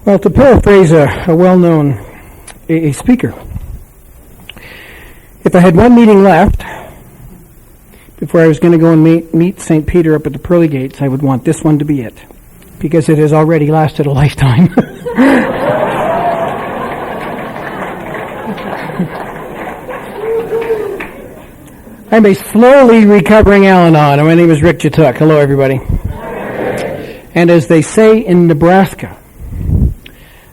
Well, to paraphrase a well-known a speaker, if I had one meeting left before I was going to go and meet St. Peter up at the pearly gates, I would want this one to be it, because it has already lasted a lifetime. I'm a slowly recovering Al-Anon, and my name is Rick Jatuk. Hello, everybody. And as they say in Nebraska,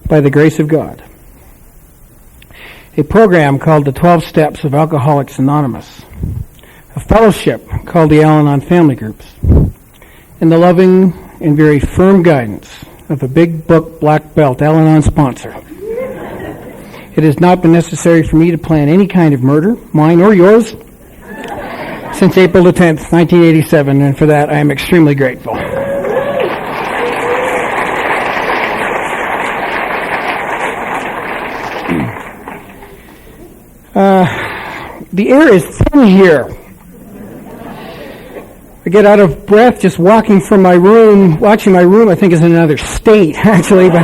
by the grace of God, a program called the 12 Steps of Alcoholics Anonymous, a fellowship called the Al-Anon Family Groups, and the loving and very firm guidance of a big book black belt Al-Anon sponsor. It has not been necessary for me to plan any kind of murder, mine or yours, since April the 10th, 1987, and for that I am extremely grateful. The air is thin here. I get out of breath just walking from my room, watching my room, I think is in another state, actually, but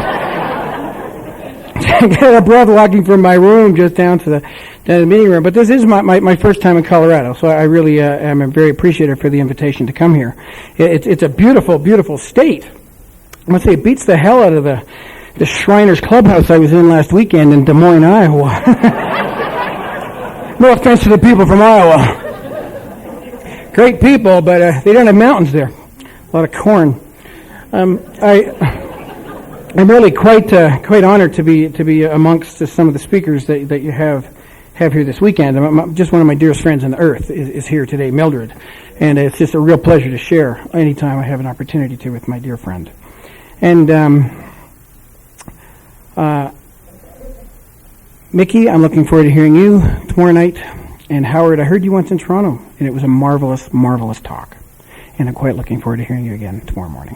I get out of breath walking from my room just down to the meeting room. But this is my first time in Colorado, so I really am very appreciative for the invitation to come here. It's a beautiful, beautiful state. I must say it beats the hell out of the Shriners Clubhouse I was in last weekend in Des Moines, Iowa. No offense to the people from Iowa. Great people, but they don't have mountains there. A lot of corn. I'm really quite honored to be amongst some of the speakers that you have here this weekend. Just one of my dearest friends on the earth is here today, Mildred, and it's just a real pleasure to share anytime I have an opportunity to with my dear friend. And Mickey, I'm looking forward to hearing you tomorrow night. And Howard, I heard you once in Toronto, and it was a marvelous, marvelous talk. And I'm quite looking forward to hearing you again tomorrow morning.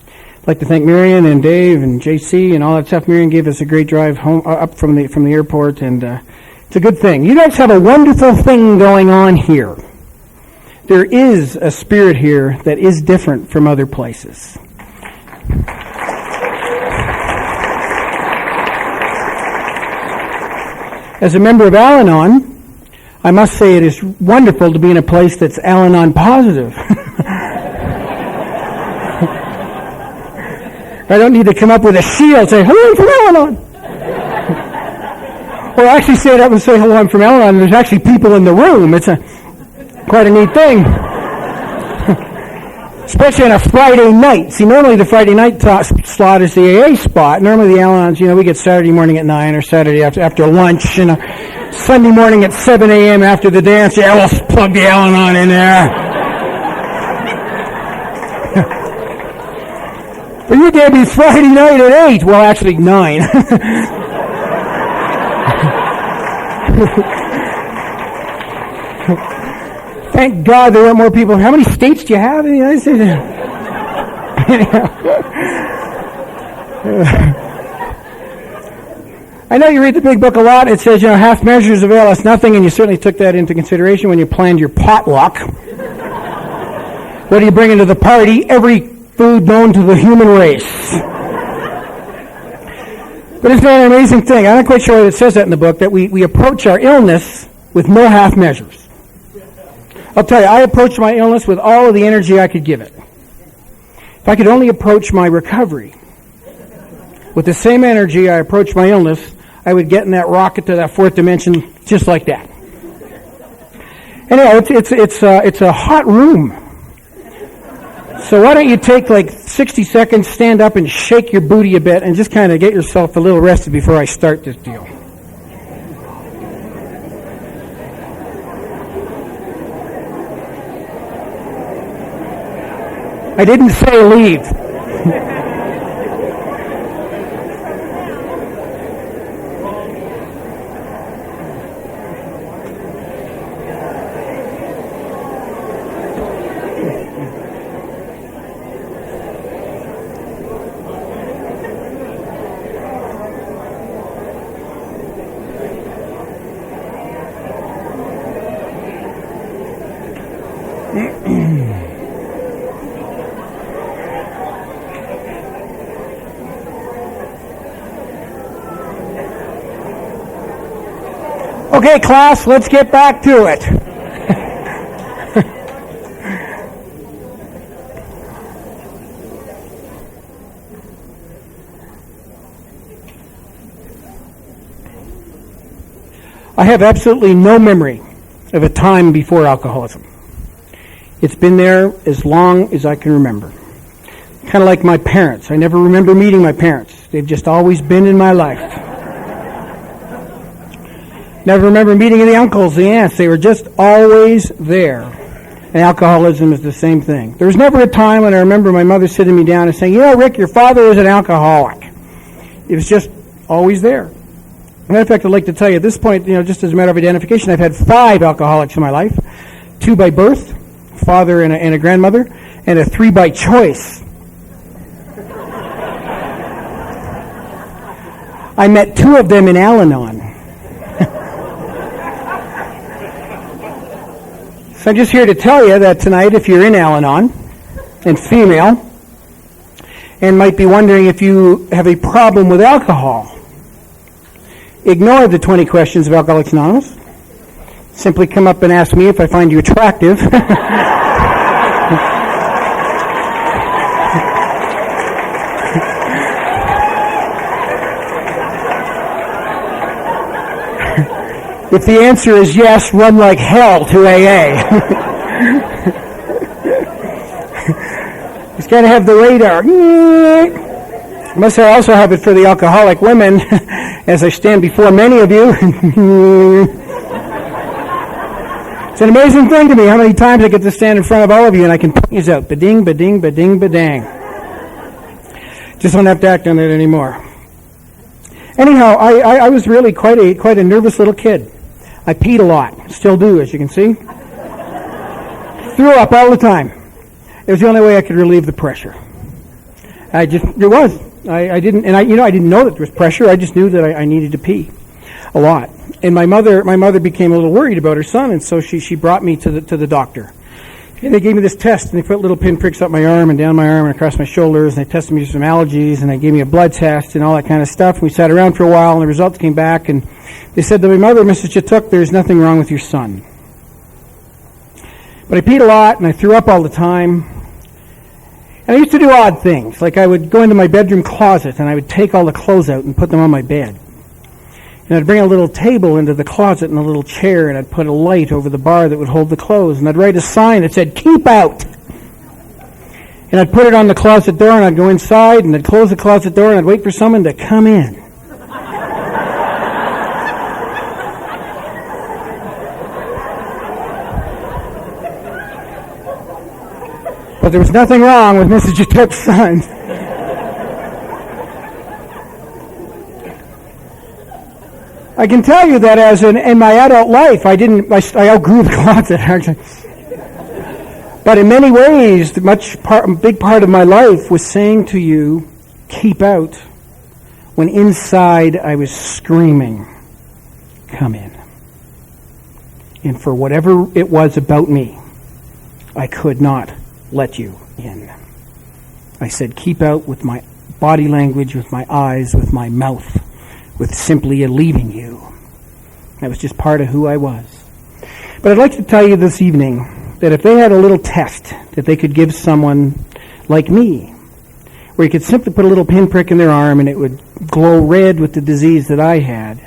I'd like to thank Marion and Dave and JC and all that stuff. Marion gave us a great drive home up from the airport, and it's a good thing. You guys have a wonderful thing going on here. There is a spirit here that is different from other places. As a member of Al-Anon, I must say it is wonderful to be in a place that's Al-Anon positive. I don't need to come up with a shield and say, hello, I'm from Al-Anon. Or actually stand up and say, hello, I'm from Al-Anon, and there's actually people in the room. It's quite a neat thing. Especially on a Friday night. See, normally the Friday night slot is the AA spot. Normally the Al-Anons, we get Saturday morning at 9 or Saturday after lunch, Sunday morning at 7 a.m. after the dance. Yeah, we'll plug the Al-Anon in there. But you gave me Friday night at 8. Well, actually 9. Thank God there weren't more people. How many states do you have in the United States? I know you read the big book a lot. It says, half measures avail us nothing, and you certainly took that into consideration when you planned your potluck. What do you bring into the party? Every food known to the human race. But isn't that an amazing thing? I'm not quite sure that it says that in the book, that we approach our illness with no half measures. I'll tell you, I approached my illness with all of the energy I could give it. If I could only approach my recovery with the same energy I approached my illness, I would get in that rocket to that fourth dimension just like that. Anyhow, it's a hot room. So why don't you take like 60 seconds, stand up and shake your booty a bit and just kind of get yourself a little rested before I start this deal. I didn't say leave. Okay, class, let's get back to it. I have absolutely no memory of a time before alcoholism. It's been there as long as I can remember. Kind of like my parents. I never remember meeting my parents. They've just always been in my life. Never remember meeting the uncles, the aunts. They were just always there. And alcoholism is the same thing. There was never a time when I remember my mother sitting me down and saying, Rick, your father is an alcoholic. It was just always there. Matter of fact, I'd like to tell you at this point, just as a matter of identification, I've had 5 alcoholics in my life. 2 by birth, father and a grandmother, and a 3 by choice. I met 2 of them in Al-Anon. So I'm just here to tell you that tonight, if you're in Al-Anon and female, and might be wondering if you have a problem with alcohol, ignore the 20 questions of Alcoholics Anonymous. Simply come up and ask me if I find you attractive. If the answer is yes, run like hell to AA. Just got to have the radar. Must I also have it for the alcoholic women, as I stand before many of you. It's an amazing thing to me how many times I get to stand in front of all of you and I can put these out. Ba-ding, ba-ding, ba-ding, ba-dang. Just don't have to act on it anymore. Anyhow, I was really quite a nervous little kid. I peed a lot. Still do, as you can see. Threw up all the time. It was the only way I could relieve the pressure. I didn't know that there was pressure. I just knew that I needed to pee a lot. And my mother became a little worried about her son, and so she brought me to the doctor. And they gave me this test, and they put little pinpricks up my arm and down my arm and across my shoulders, and they tested me for some allergies, and they gave me a blood test and all that kind of stuff. And we sat around for a while, and the results came back, and they said to my mother, Mrs. Chatuk, there's nothing wrong with your son. But I peed a lot, and I threw up all the time. And I used to do odd things, like I would go into my bedroom closet, and I would take all the clothes out and put them on my bed. And I'd bring a little table into the closet and a little chair, and I'd put a light over the bar that would hold the clothes, and I'd write a sign that said, "Keep out!" And I'd put it on the closet door, and I'd go inside, and I'd close the closet door, and I'd wait for someone to come in. But there was nothing wrong with Mrs. Jatuk's son. I can tell you that in my adult life, I outgrew the closet, actually. But in many ways, a big part of my life was saying to you, keep out, when inside I was screaming, come in. And for whatever it was about me, I could not let you in. I said, keep out with my body language, with my eyes, with my mouth, with simply leaving you. That was just part of who I was. But I'd like to tell you this evening that if they had a little test that they could give someone like me, where you could simply put a little pinprick in their arm and it would glow red with the disease that I had,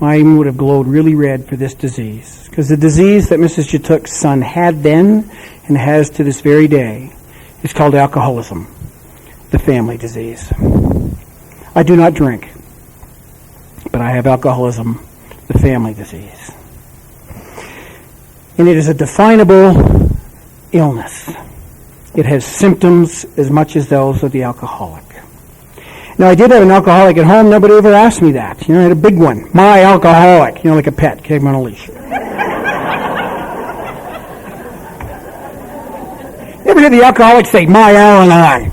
mine would have glowed really red for this disease. Because the disease that Mrs. Jatuk's son had then and has to this very day is called alcoholism, the family disease. I do not drink, but I have alcoholism, the family disease. And it is a definable illness. It has symptoms as much as those of the alcoholic. Now, I did have an alcoholic at home. Nobody ever asked me that. I had a big one. My alcoholic. Like a pet. Kept him on a leash. You ever hear the alcoholic say, my Al-Anon?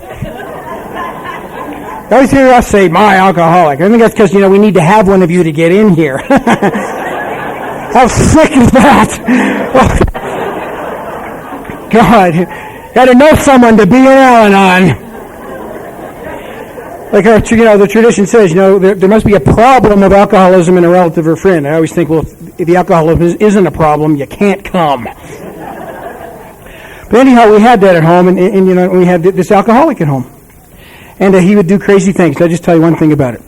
I always hear us say, my alcoholic. I think that's because, we need to have one of you to get in here. How sick is that? Oh, God. Got to know someone to be an Al-Anon. Like the tradition says, there must be a problem of alcoholism in a relative or friend. I always think, well, if the alcoholism isn't a problem, you can't come. But anyhow, we had that at home, and we had this alcoholic at home. And he would do crazy things. I'll just tell you one thing about it.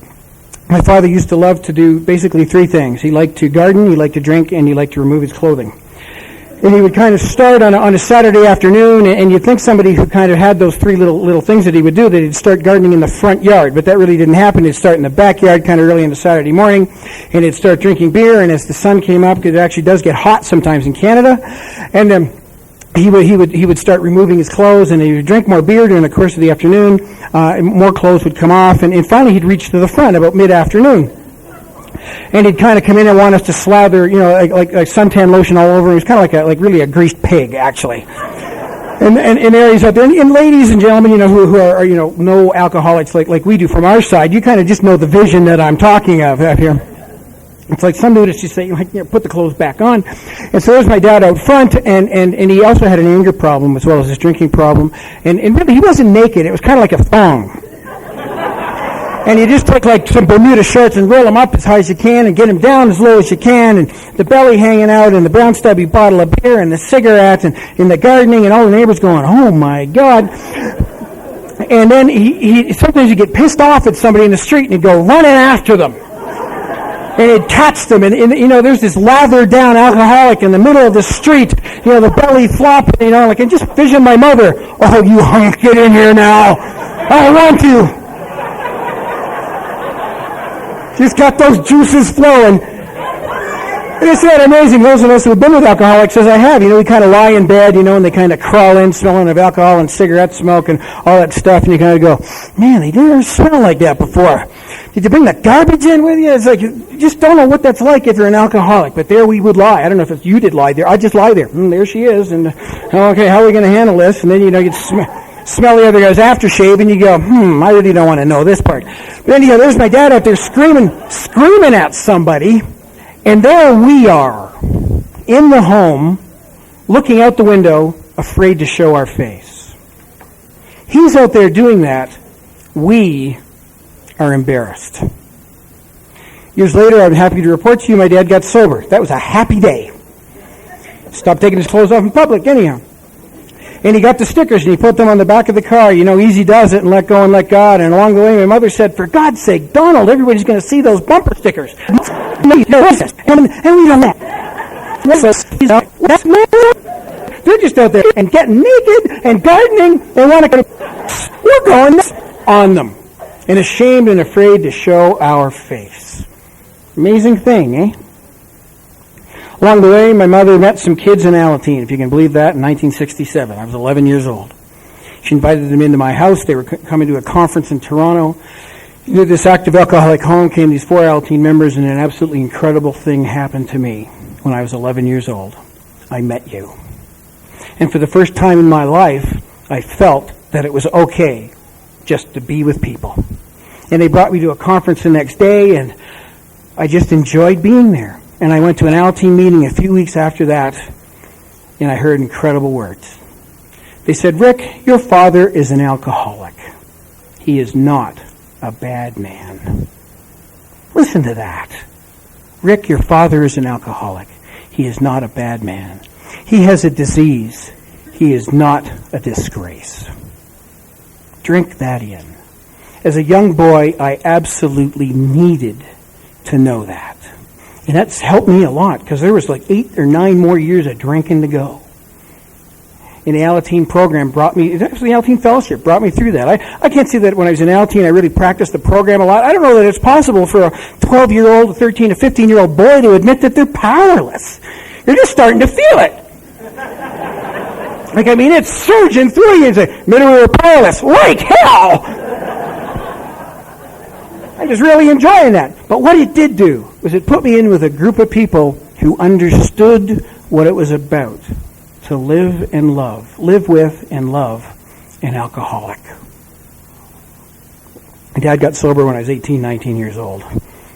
My father used to love to do basically three things. He liked to garden, he liked to drink, and he liked to remove his clothing. And he would kind of start on a Saturday afternoon, and you'd think somebody who kind of had those three little things that he would do, that he'd start gardening in the front yard. But that really didn't happen. He'd start in the backyard kind of early on the Saturday morning, and he'd start drinking beer, and as the sun came up, because it actually does get hot sometimes in Canada, and he would start removing his clothes, and he would drink more beer during the course of the afternoon. More clothes would come off, and finally he'd reach to the front about mid-afternoon. And he'd kind of come in and want us to slather, like suntan lotion all over him. He was kind of like really a greased pig, actually. And there he's out there. And ladies and gentlemen, who are no alcoholics like we do from our side, you kind of just know the vision that I'm talking of here. It's like some dude just say, put the clothes back on. And so there's my dad out front, and he also had an anger problem as well as his drinking problem. And really, he wasn't naked. It was kind of like a thong. And you just take like some Bermuda shorts and roll them up as high as you can and get them down as low as you can, and the belly hanging out, and the brown stubby bottle of beer, and the cigarettes, and in the gardening, and all the neighbors going, oh my God. And then he sometimes you get pissed off at somebody in the street, and he'd go running after them. And he'd catch them, and there's this lathered down alcoholic in the middle of the street, the belly flopping, and just vision my mother. Oh, you hunk, get in here now. I want you. She's got those juices flowing. And isn't that amazing? Those of us who have been with alcoholics, as I have, we kind of lie in bed, and they kind of crawl in smelling of alcohol and cigarette smoke and all that stuff, and you kind of go, man, they didn't ever smell like that before. Did you bring the garbage in with you? It's like, you just don't know what that's like if you're an alcoholic. But there we would lie. I don't know if you did lie there. I just lie there. There she is. And, okay, how are we going to handle this? And then, you'd smell the other guy's aftershave, and you go, I really don't want to know this part. But anyhow, there's my dad out there screaming at somebody. And there we are, in the home, looking out the window, afraid to show our face. He's out there doing that. We are embarrassed. Years later, I'm happy to report to you my dad got sober. That was a happy day. Stopped taking his clothes off in public, anyhow. And he got the stickers, and he put them on the back of the car. Easy does it, and let go and let God. And along the way, my mother said, for God's sake, Donald, everybody's going to see those bumper stickers. And we don't let. They're just out there and getting naked and gardening. They want to. We're going on them. And ashamed and afraid to show our face. Amazing thing, eh? Along the way, my mother met some kids in Alateen, if you can believe that, in 1967. I was 11 years old. She invited them into my house. They were coming to a conference in Toronto. This active alcoholic home came these 4 Alateen members, and an absolutely incredible thing happened to me when I was 11 years old. I met you. And for the first time in my life, I felt that it was okay just to be with people. And they brought me to a conference the next day, and I just enjoyed being there. And I went to an Alateen meeting a few weeks after that, and I heard incredible words. They said, Rick, your father is an alcoholic. He is not a bad man. Listen to that. Rick, your father is an alcoholic. He is not a bad man. He has a disease. He is not a disgrace. Drink that in. As a young boy, I absolutely needed to know that. And that's helped me a lot, because there was like 8 or 9 more years of drinking to go. And the Alateen program the Alateen Fellowship brought me through that. I can't say that when I was in Alateen I really practiced the program a lot. I don't know that it's possible for a 12-year-old, a 13, a 15-year-old boy to admit that they're powerless. You're just starting to feel it. It's surging through you and say, "Admit we were powerless." Like hell! I was really enjoying that. But what it did do was it put me in with a group of people who understood what it was about to live with and love an alcoholic. My dad got sober when I was 18, 19 years old.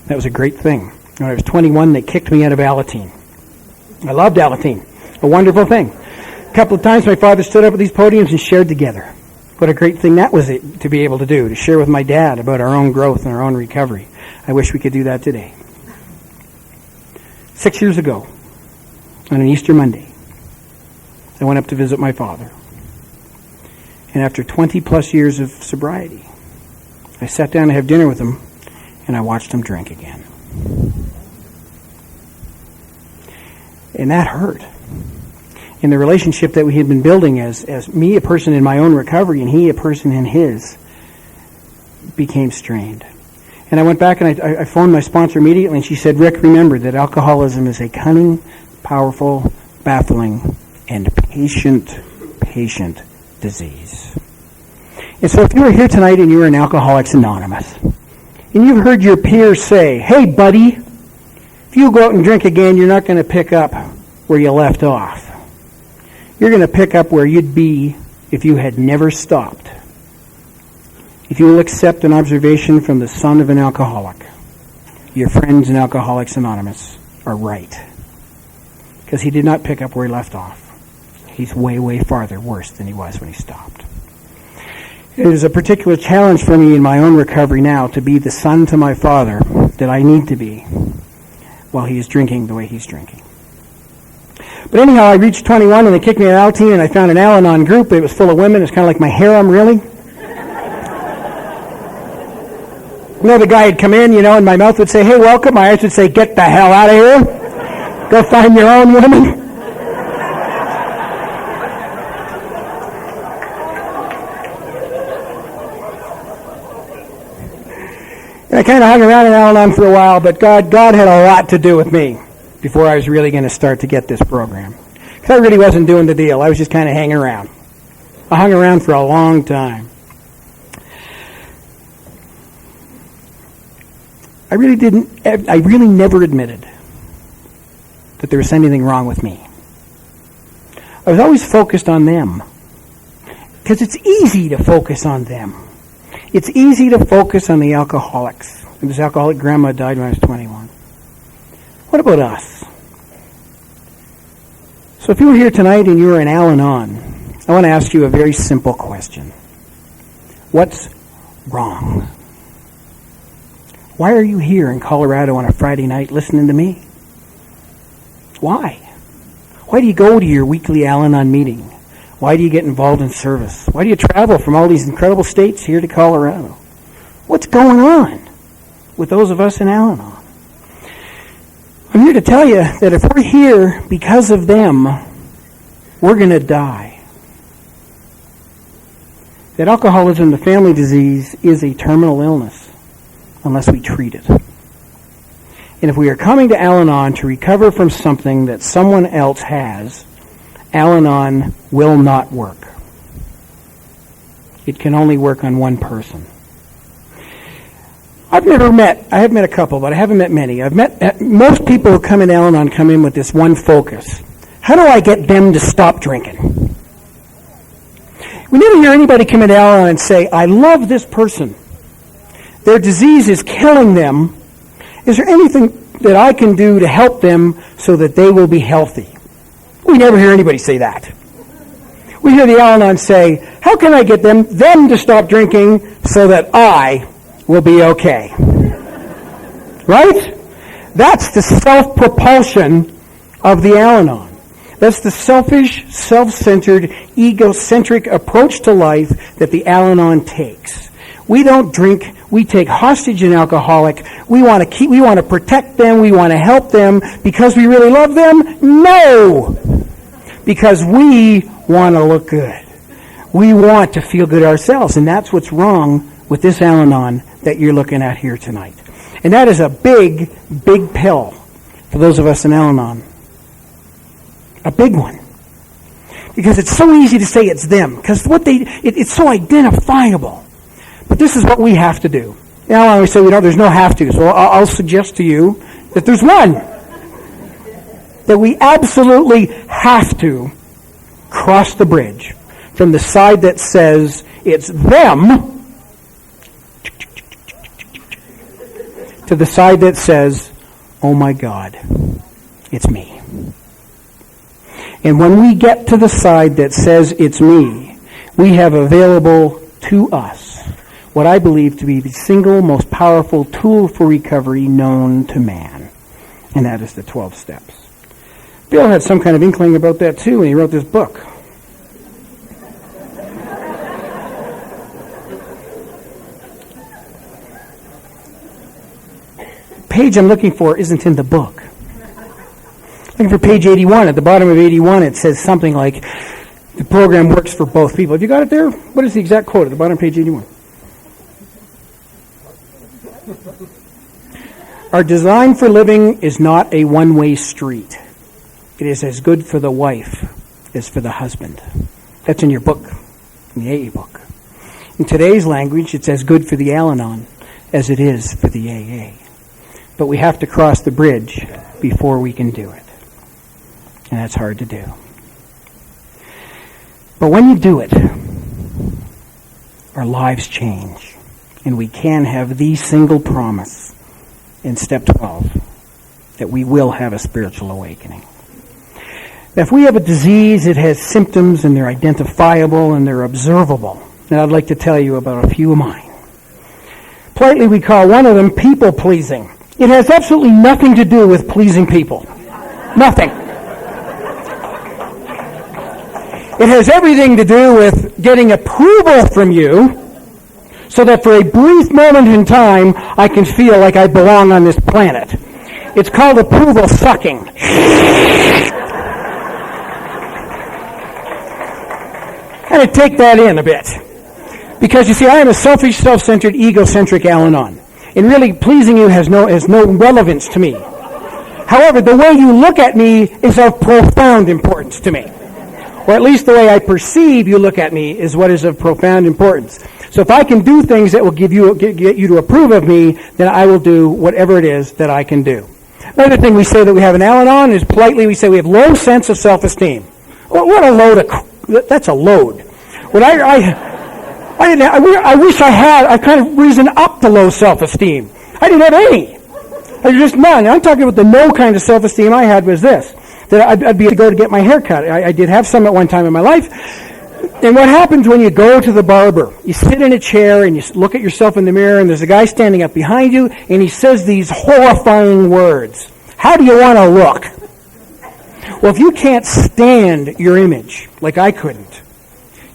That was a great thing. When I was 21, they kicked me out of Alateen. I loved Alateen. A wonderful thing. A couple of times my father stood up at these podiums and shared together. What a great thing that was to be able to do, to share with my dad about our own growth and our own recovery. I wish we could do that today. 6 years ago, on an Easter Monday, I went up to visit my father. And after 20 plus years of sobriety, I sat down to have dinner with him, and I watched him drink again. And that hurt. And the relationship that we had been building as me, a person in my own recovery, and he, a person in his, became strained. And I went back and I phoned my sponsor immediately, and she said, Rick, remember that alcoholism is a cunning, powerful, baffling, and patient disease. And so if you are here tonight and you're in Alcoholics Anonymous, and you've heard your peers say, hey, buddy, if you go out and drink again, you're not going to pick up where you left off. You're going to pick up where you'd be if you had never stopped. If you will accept an observation from the son of an alcoholic, your friends in Alcoholics Anonymous are right. Because he did not pick up where he left off. He's way, way farther worse than he was when he stopped. It is a particular challenge for me in my own recovery now to be the son to my father that I need to be while he is drinking the way he's drinking. But anyhow, I reached 21 and they kicked me out of Al-Teen and I found an Al-Anon group. It was full of women. It's kind of like my harem, really. The guy would come in, and my mouth would say, hey, welcome. My eyes would say, get the hell out of here. Go find your own woman. And I kind of hung around in Al-Anon for a while, but God had a lot to do with me before I was really going to start to get this program. Because I really wasn't doing the deal. I was just kind of hanging around. I hung around for a long time. I really never admitted that there was anything wrong with me. I was always focused on them. Because it's easy to focus on them. It's easy to focus on the alcoholics. And this alcoholic grandma died when I was 21. What about us? So if you were here tonight and you were an Al-Anon, I want to ask you a very simple question. What's wrong? Why are you here in Colorado on a Friday night listening to me? Why? Why do you go to your weekly Al-Anon meeting? Why do you get involved in service? Why do you travel from all these incredible states here to Colorado? What's going on with those of us in Al-Anon? I'm here to tell you that if we're here because of them, we're going to die. That alcoholism, the family disease, is a terminal illness unless we treat it. And if we are coming to Al-Anon to recover from something that someone else has, Al-Anon will not work. It can only work on one person. I have met a couple, but I haven't met many. Most people who come in Al-Anon come in with this one focus. How do I get them to stop drinking? We never hear anybody come into Al-Anon and say, I love this person. Their disease is killing them. Is there anything that I can do to help them so that they will be healthy? We never hear anybody say that. We hear the Al-Anon say, how can I get them to stop drinking so that I will be okay? Right? That's the self-propulsion of the Al-Anon. That's the selfish, self-centered, egocentric approach to life that the Al-Anon takes. We don't drink. We take hostage an alcoholic. We want to protect them. We want to help them because we really love them? No! Because we want to look good. We want to feel good ourselves. And that's what's wrong with this Al-Anon that you're looking at here tonight. And that is a big, big pill for those of us in Al-Anon. A big one. Because it's so easy to say it's them. Because it's so identifiable. But this is what we have to do. Now I say, there's no have to. So I'll suggest to you that there's one. That we absolutely have to cross the bridge from the side that says it's them to the side that says, oh my God, it's me. And when we get to the side that says it's me, we have available to us what I believe to be the single most powerful tool for recovery known to man, and that is the 12 steps. Bill had some kind of inkling about that too when he wrote this book. Page I'm looking for isn't in the book. Looking for page 81. At the bottom of 81 it says something like, the program works for both people. Have you got it there? What is the exact quote at the bottom of page 81? Our design for living is not a one-way street. It is as good for the wife as for the husband. That's in your book, in the AA book. In today's language, it's as good for the Al-Anon as it is for the AA. But we have to cross the bridge before we can do it. And that's hard to do. But when you do it, our lives change. And we can have the single promise in step 12 that we will have a spiritual awakening. Now, if we have a disease, it has symptoms and they're identifiable and they're observable. And I'd like to tell you about a few of mine. Politely, we call one of them people-pleasing. It has absolutely nothing to do with pleasing people. Nothing. It has everything to do with getting approval from you so that for a brief moment in time, I can feel like I belong on this planet. It's called approval sucking. Kind of take that in a bit. Because you see, I am a selfish, self-centered, egocentric Al-Anon. And really, pleasing you has no relevance to me. However, the way you look at me is of profound importance to me. Or at least the way I perceive you look at me is what is of profound importance. So if I can do things that will get you to approve of me, then I will do whatever it is that I can do. Another thing we say that we have in Al-Anon is politely we say we have low sense of self-esteem. Well, what a load of... That's a load. When I wish I had a kind of reason up to low self-esteem. I didn't have any. I just none. I'm talking about the no kind of self-esteem I had was this. That I'd be able to go to get my hair cut. I did have some at one time in my life. And what happens when you go to the barber? You sit in a chair and you look at yourself in the mirror and there's a guy standing up behind you and he says these horrifying words. How do you want to look? Well, if you can't stand your image, like I couldn't,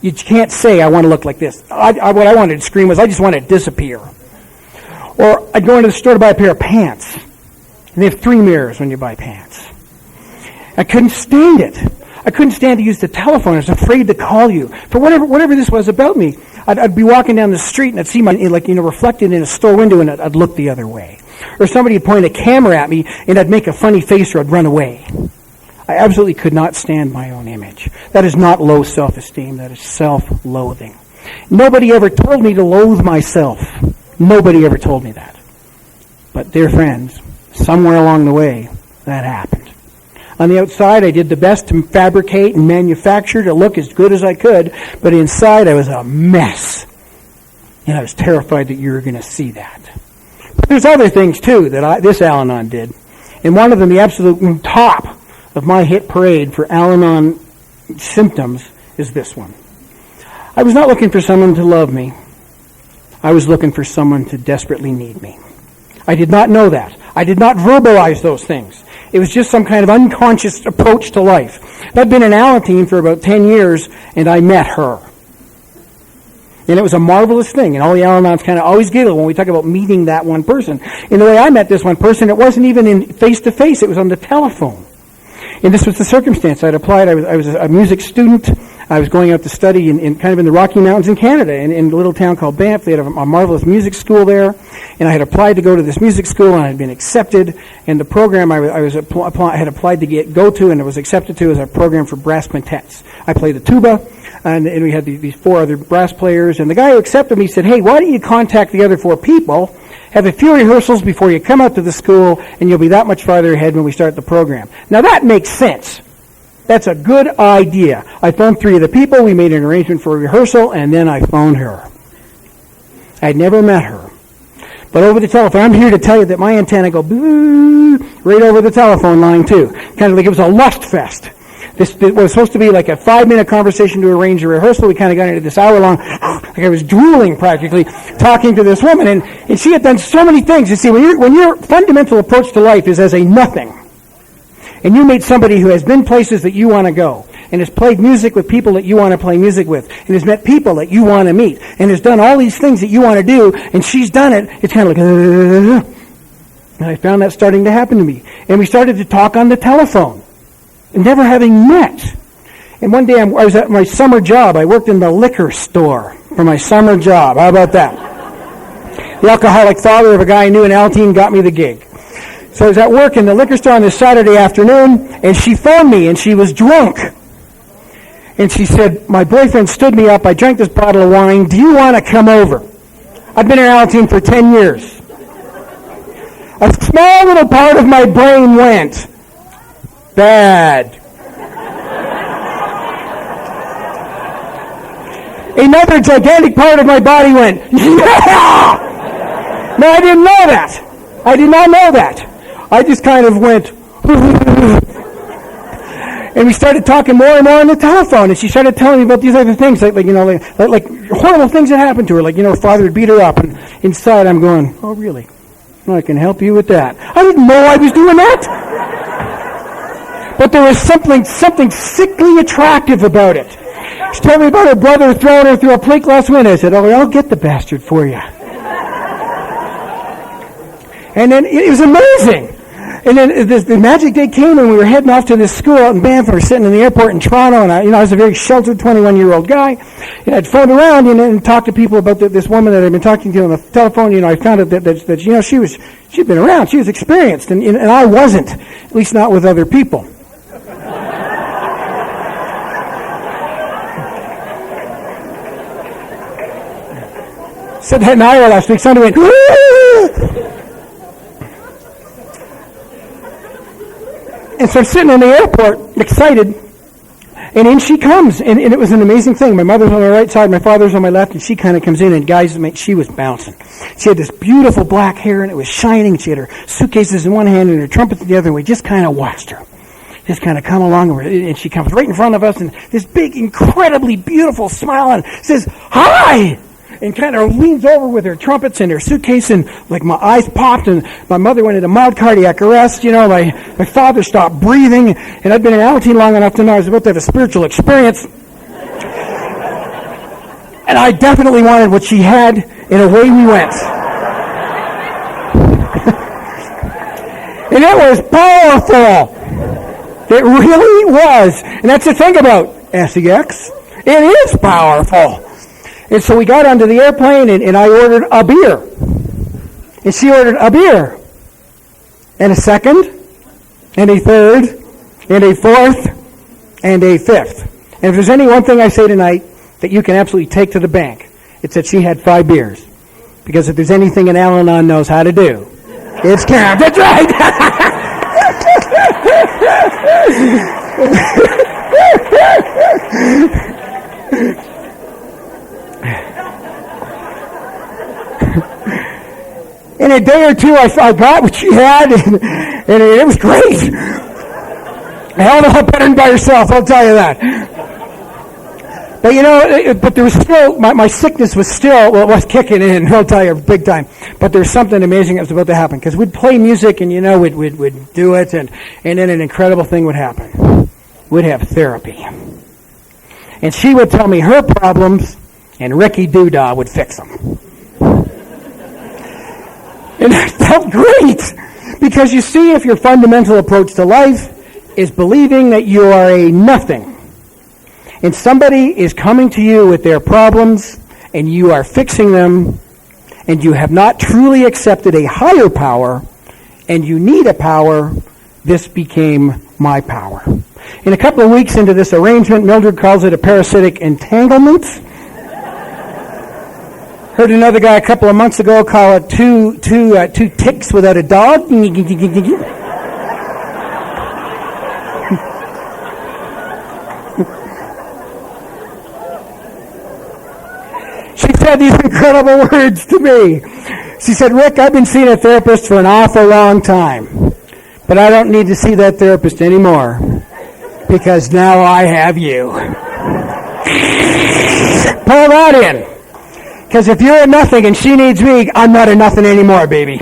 you can't say, I want to look like this. What I wanted to scream was, I just want to disappear. Or I'd go into the store to buy a pair of pants. And they have 3 mirrors when you buy pants. I couldn't stand it. I couldn't stand to use the telephone. I was afraid to call you. For whatever this was about me, I'd be walking down the street and I'd see my, reflected in a store window and I'd look the other way. Or somebody would point a camera at me and I'd make a funny face or I'd run away. I absolutely could not stand my own image. That is not low self-esteem. That is self-loathing. Nobody ever told me to loathe myself. Nobody ever told me that. But dear friends, somewhere along the way, that happened. On the outside, I did the best to fabricate and manufacture to look as good as I could, but inside I was a mess. And I was terrified that you were going to see that. But there's other things, too, that this Al-Anon did. And one of them, the absolute top of my hit parade for Al-Anon symptoms, is this one. I was not looking for someone to love me. I was looking for someone to desperately need me. I did not know that. I did not verbalize those things. It was just some kind of unconscious approach to life. I'd been an Al-Anon for about 10 years, and I met her. And it was a marvelous thing. And all the Al-Anons kind of always giggle when we talk about meeting that one person. In the way I met this one person, it wasn't even in face-to-face. It was on the telephone. And this was the circumstance. I'd applied. I was a music student. I was going out to study in kind of in the Rocky Mountains in Canada, in a little town called Banff. They had a marvelous music school there. And I had applied to go to this music school, and I had been accepted. And the program I had applied to go to and was accepted to is a program for brass quintets. I played the tuba, and we had these 4 other brass players. And the guy who accepted me said, hey, why don't you contact the other 4 people, have a few rehearsals before you come out to the school, and you'll be that much farther ahead when we start the program. Now that makes sense. That's a good idea. I phoned 3 of the people, we made an arrangement for a rehearsal, and then I phoned her. I'd never met her. But over the telephone, I'm here to tell you that my antenna go boo right over the telephone line too. Kind of like it was a lust fest. This was supposed to be like a 5-minute conversation to arrange a rehearsal. We kind of got into this hour-long, like I was drooling practically, talking to this woman. And she had done so many things. You see, when your fundamental approach to life is as a nothing, and you meet somebody who has been places that you want to go, and has played music with people that you want to play music with, and has met people that you want to meet, and has done all these things that you want to do, and she's done it, it's kind of like, and I found that starting to happen to me. And we started to talk on the telephone, never having met. And one day I was at my summer job. I worked in the liquor store for my summer job. How about that? The alcoholic father of a guy I knew in Altine got me the gig. So I was at work in the liquor store on this Saturday afternoon, and she phoned me, and she was drunk. And she said, my boyfriend stood me up. I drank this bottle of wine. Do you want to come over? I've been in Altine for 10 years. A small little part of my brain went, bad. Another gigantic part of my body went, yeah! No, I didn't know that. I did not know that. I just kind of went, and we started talking more and more on the telephone, and she started telling me about these other things, like horrible things that happened to her, her father would beat her up, and inside I'm going, oh really? Well, I can help you with that. I didn't know I was doing that. But there was something sickly attractive about it. She told me about her brother throwing her through a plate glass window. I said, oh, I'll get the bastard for you. And then it was amazing. And then the magic day came, and we were heading off to this school out in Banff. We were sitting in the airport in Toronto, and I was a very sheltered 21-year-old guy. And I'd phoned around and talked to people about this woman that I'd been talking to on the telephone. I found out that she'd been around, she was experienced, and I wasn't, at least not with other people. Said that in Iowa last week. Somebody went, woo! And so I'm sitting in the airport, excited, and in she comes, and it was an amazing thing. My mother's on my right side, my father's on my left, and she kind of comes in, and guys, she was bouncing. She had this beautiful black hair, and it was shining. She had her suitcases in one hand and her trumpets in the other, and we just kind of watched her. Just kind of come along, and she comes right in front of us, and this big, incredibly beautiful smile, and says, hi! And kind of leans over with her trumpets and her suitcase, and like my eyes popped, and my mother went into mild cardiac arrest. My father stopped breathing, and I'd been in Altine long enough to know I was about to have a spiritual experience. And I definitely wanted what she had, and away we went. And it was powerful. It really was. And that's the thing about SEX. It is powerful. And so we got onto the airplane, and I ordered a beer. And she ordered a beer. And a second, and a third, and a fourth, and a fifth. And if there's any one thing I say tonight that you can absolutely take to the bank, it's that she had 5 beers. Because if there's anything an Al-Anon knows how to do, it's count. That's right! In a day or two, I got what she had, and it was great. A hell of a lot better than by herself, I'll tell you that. But but there was still, my sickness was still, it was kicking in, I'll tell you, big time. But there was something amazing that was about to happen, because we'd play music, and we'd do it, and then an incredible thing would happen. We'd have therapy. And she would tell me her problems, and Ricky Doodah would fix them. And that felt great, because you see, if your fundamental approach to life is believing that you are a nothing, and somebody is coming to you with their problems, and you are fixing them, and you have not truly accepted a higher power, and you need a power, this became my power. In a couple of weeks into this arrangement, Mildred calls it a parasitic entanglement. Heard another guy a couple of months ago call it two ticks without a dog. She said these incredible words to me. She said, Rick, I've been seeing a therapist for an awful long time, but I don't need to see that therapist anymore. because now I have you. Pull that in. Because if you're a nothing and she needs me, I'm not a nothing anymore, baby.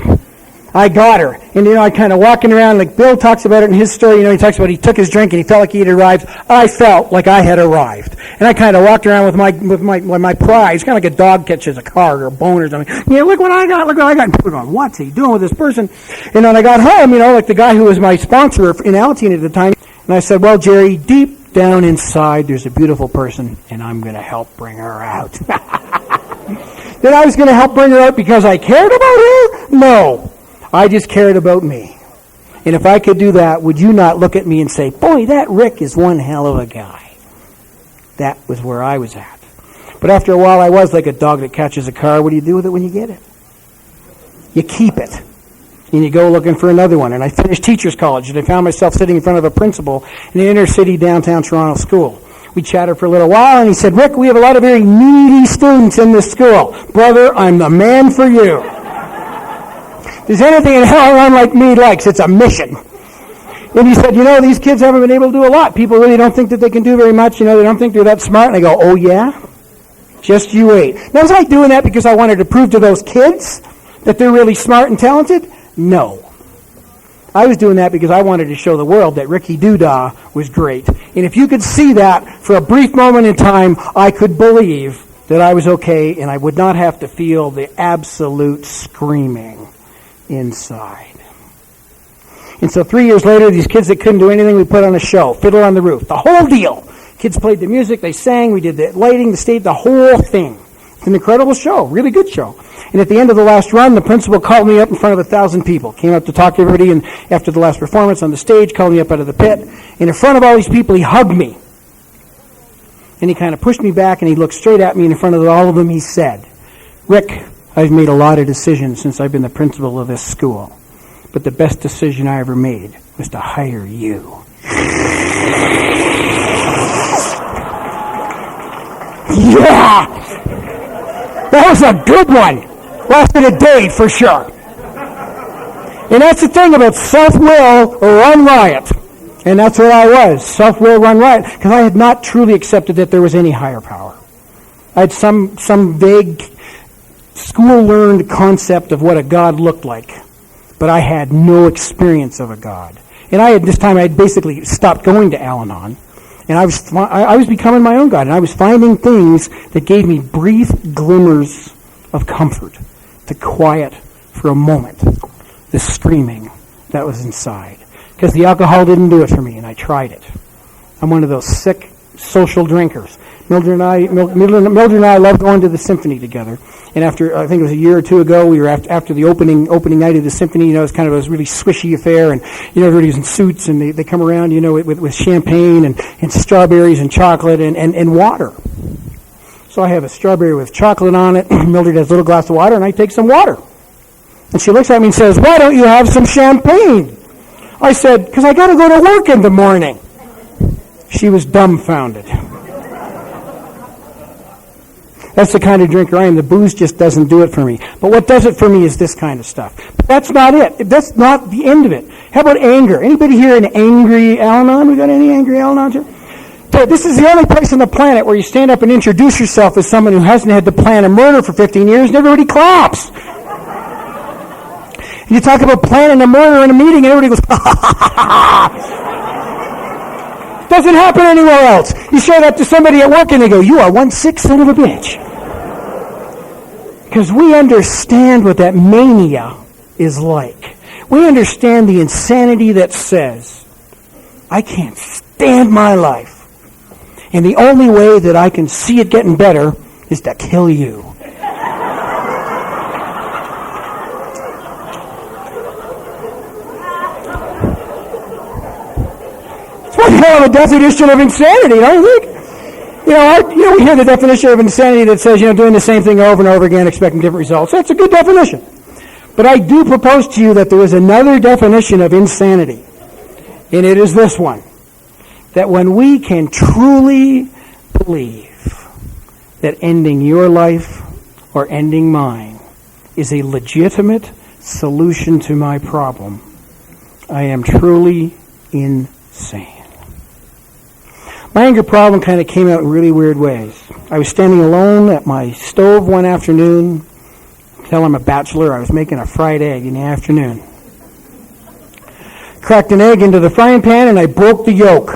I got her. And, I kind of walking around, like Bill talks about it in his story, he talks about he took his drink and he felt like he had arrived. I felt like I had arrived. And I kind of walked around with my prize, kind of like a dog catches a car or a bone or something. Look what I got, look what I got. And people are going, what's he doing with this person? And then I got home, like the guy who was my sponsor in Alateen at the time. And I said, well, Jerry, deep down inside, there's a beautiful person, and I'm going to help bring her out. That I was going to help bring her out because I cared about her? No. I just cared about me. And if I could do that, would you not look at me and say, boy, that Rick is one hell of a guy. That was where I was at. But after a while, I was like a dog that catches a car. What do you do with it when you get it? You keep it. And you go looking for another one. And I finished teacher's college, and I found myself sitting in front of a principal in an inner city downtown Toronto school. We chatted for a little while, and he said, Rick, we have a lot of very needy students in this school. Brother, I'm the man for you. There's anything in hell around like me likes, it's a mission. And he said, these kids haven't been able to do a lot. People really don't think that they can do very much. They don't think they're that smart. And I go, oh yeah? Just you wait. Now, was I doing that because I wanted to prove to those kids that they're really smart and talented? No. I was doing that because I wanted to show the world that Ricky Doodah was great. And if you could see that for a brief moment in time, I could believe that I was okay and I would not have to feel the absolute screaming inside. And so 3 years later, these kids that couldn't do anything, we put on a show, Fiddler on the Roof, the whole deal. Kids played the music, they sang, we did the lighting, the stage, the whole thing. It's an incredible show, really good show. And at the end of the last run, the principal called me up in front of 1,000 people, came up to talk to everybody, and after the last performance on the stage, called me up out of the pit. And in front of all these people, he hugged me. And he kind of pushed me back, and he looked straight at me, and in front of all of them, he said, Rick, I've made a lot of decisions since I've been the principal of this school. But the best decision I ever made was to hire you. Yeah! That was a good one. Lasted a day for sure. And that's the thing about self-will run riot. And that's what I was. Self-will run riot. Because I had not truly accepted that there was any higher power. I had some vague school-learned concept of what a God looked like, but I had no experience of a God. And I had basically stopped going to Al-Anon, and I was becoming my own God, and I was finding things that gave me brief glimmers of comfort to quiet for a moment the screaming that was inside. Because the alcohol didn't do it for me, and I tried it. I'm one of those sick social drinkers. Mildred and I love going to the symphony together. And after, I think it was a year or two ago, we were after the opening night of the symphony, it's kind of a really swishy affair, and, everybody's in suits, and they come around, with champagne and strawberries and chocolate and water. So I have a strawberry with chocolate on it. Mildred has a little glass of water, and I take some water. And she looks at me and says, why don't you have some champagne? I said, because I got to go to work in the morning. She was dumbfounded. That's the kind of drinker I am. The booze just doesn't do it for me. But what does it for me is this kind of stuff. But that's not it. That's not the end of it. How about anger? Anybody here an angry Al-Anon? We got any angry Al-Anons here? So this is the only place on the planet where you stand up and introduce yourself as someone who hasn't had to plan a murder for 15 years and everybody claps. And you talk about planning a murder in a meeting and everybody goes, ha ha ha ha ha. Doesn't happen anywhere else. You show that to somebody at work and they go, you are one sick son of a bitch. Because we understand what that mania is like. We understand the insanity that says, I can't stand my life. And the only way that I can see it getting better is to kill you. It's one hell of a definition of insanity, don't you think? We hear the definition of insanity that says, doing the same thing over and over again, expecting different results. That's a good definition. But I do propose to you that there is another definition of insanity. And it is this one. That when we can truly believe that ending your life or ending mine is a legitimate solution to my problem, I am truly insane. My anger problem kind of came out in really weird ways. I was standing alone at my stove one afternoon. Tell I'm a bachelor, I was making a fried egg in the afternoon. Cracked an egg into the frying pan and I broke the yolk.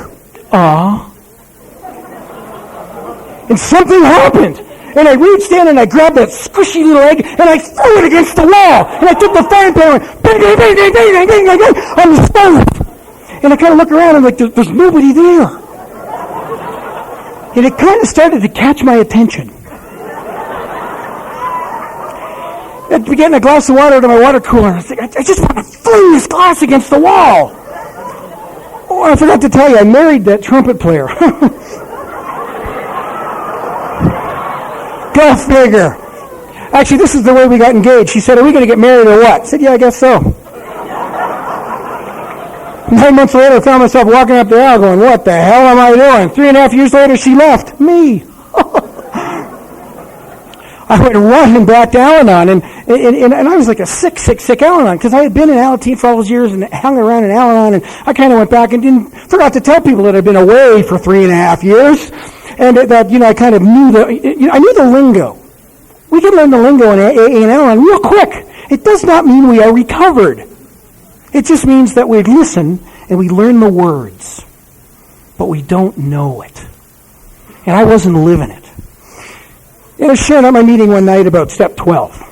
And something happened. And I reached in and I grabbed that squishy little egg and I threw it against the wall. And I took the frying pan and went bang, bang, bang, bang, bang, bang, bang, bang, on the stove. And I kind of look around and I'm like, there's nobody there. And it kind of started to catch my attention. I'd be getting a glass of water out of my water cooler. I was like, I just want to fling this glass against the wall. Oh, I forgot to tell you, I married that trumpet player. Go figure. Actually, this is the way we got engaged. She said, are we going to get married or what? I said, yeah, I guess so. 9 months later, I found myself walking up the aisle going, what the hell am I doing? 3.5 years later, she left. Me. I went running back to Al-Anon, and I was like a sick Al-Anon, because I had been in Alateen for all those years and hung around in Al-Anon, and I kind of went back and forgot to tell people that I'd been away for 3.5 years, and that, I kind of knew I knew the lingo. We can learn the lingo in AA and Al-Anon real quick. It does not mean we are recovered. It just means that we listen and we learn the words, but we don't know it. And I wasn't living it. I was sharing at my meeting one night about step 12.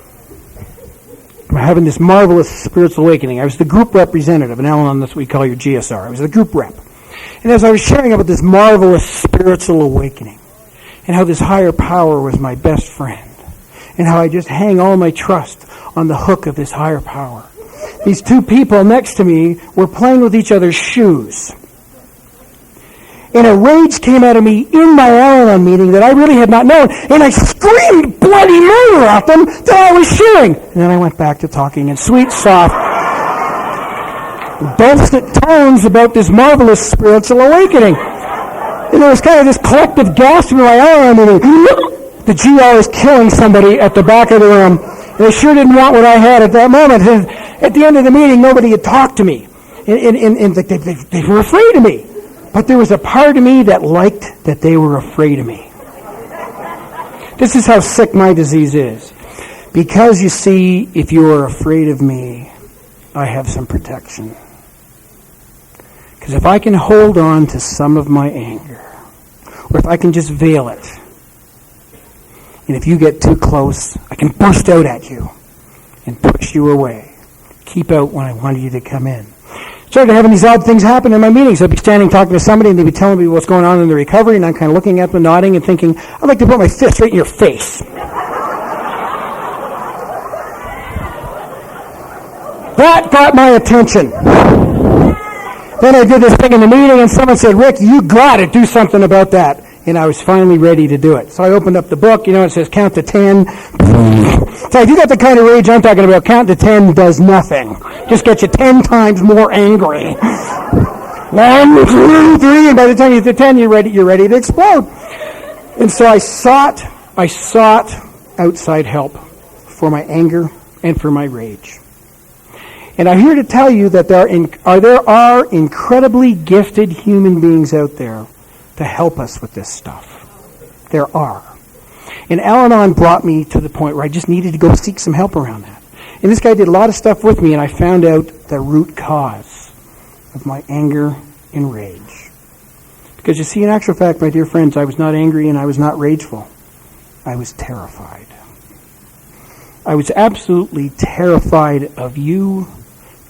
I'm having this marvelous spiritual awakening. I was the group representative in Al-Anon, that's what we call your GSR. I was the group rep. And as I was sharing about this marvelous spiritual awakening, and how this higher power was my best friend, and how I just hang all my trust on the hook of this higher power, these two people next to me were playing with each other's shoes. And a rage came out of me in my Al-Anon meeting that I really had not known. And I screamed bloody murder at them that I was sharing. And then I went back to talking in sweet, soft, dulcet tones about this marvelous spiritual awakening. And there was kind of this collective gasp in my Al-Anon meeting. The GR is killing somebody at the back of the room. And they sure didn't want what I had at that moment. And at the end of the meeting, nobody had talked to me. And they were afraid of me. But there was a part of me that liked that they were afraid of me. This is how sick my disease is. Because, you see, if you are afraid of me, I have some protection. Because if I can hold on to some of my anger, or if I can just veil it, and if you get too close, I can burst out at you and push you away. Keep out when I want you to come in. Started having these odd things happen in my meetings. I'd be standing talking to somebody and they'd be telling me what's going on in the recovery, and I'm kind of looking at them, nodding and thinking, I'd like to put my fist right in your face. That got my attention. Then I did this thing in the meeting and someone said, Rick, you got to do something about that. And I was finally ready to do it. So I opened up the book, it says count to 10. So if you got the kind of rage I'm talking about, count to 10 does nothing. Just gets you 10 times more angry. 1, 2, 3, and by the time you get to 10, you're ready to explode. And so I sought outside help for my anger and for my rage. And I'm here to tell you that there are incredibly gifted human beings out there to help us with this stuff. There are. And Al-Anon brought me to the point where I just needed to go seek some help around that. And this guy did a lot of stuff with me, and I found out the root cause of my anger and rage. Because you see, in actual fact, my dear friends, I was not angry and I was not rageful. I was terrified. I was absolutely terrified of you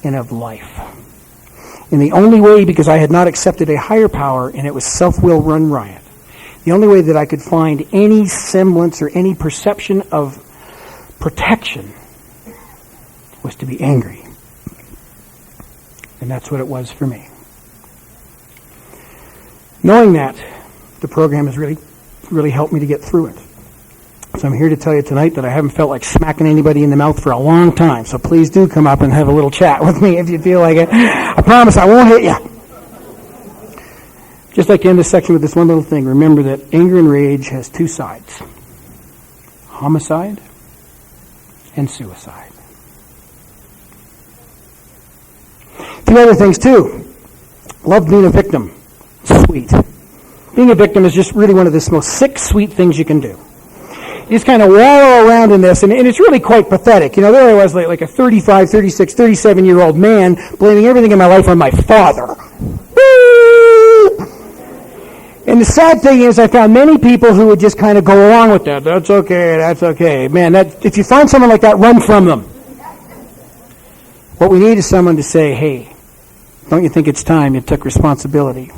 and of life. And the only way, because I had not accepted a higher power and it was self-will run riot, the only way that I could find any semblance or any perception of protection was to be angry. And that's what it was for me. Knowing that, the program has really, really helped me to get through it. So I'm here to tell you tonight that I haven't felt like smacking anybody in the mouth for a long time. So please do come up and have a little chat with me if you feel like it. I promise I won't hit you. Just like to end this section with this one little thing. Remember that anger and rage has two sides. Homicide and suicide. A few other things too. Love being a victim. Sweet. Being a victim is just really one of the most sick, sweet things you can do. You just kind of wallow around in this, and it's really quite pathetic. There I was like a 35, 36, 37-year-old man blaming everything in my life on my father. And the sad thing is I found many people who would just kind of go along with that. That's okay. Man, if you find someone like that, run from them. What we need is someone to say, hey, don't you think it's time you took responsibility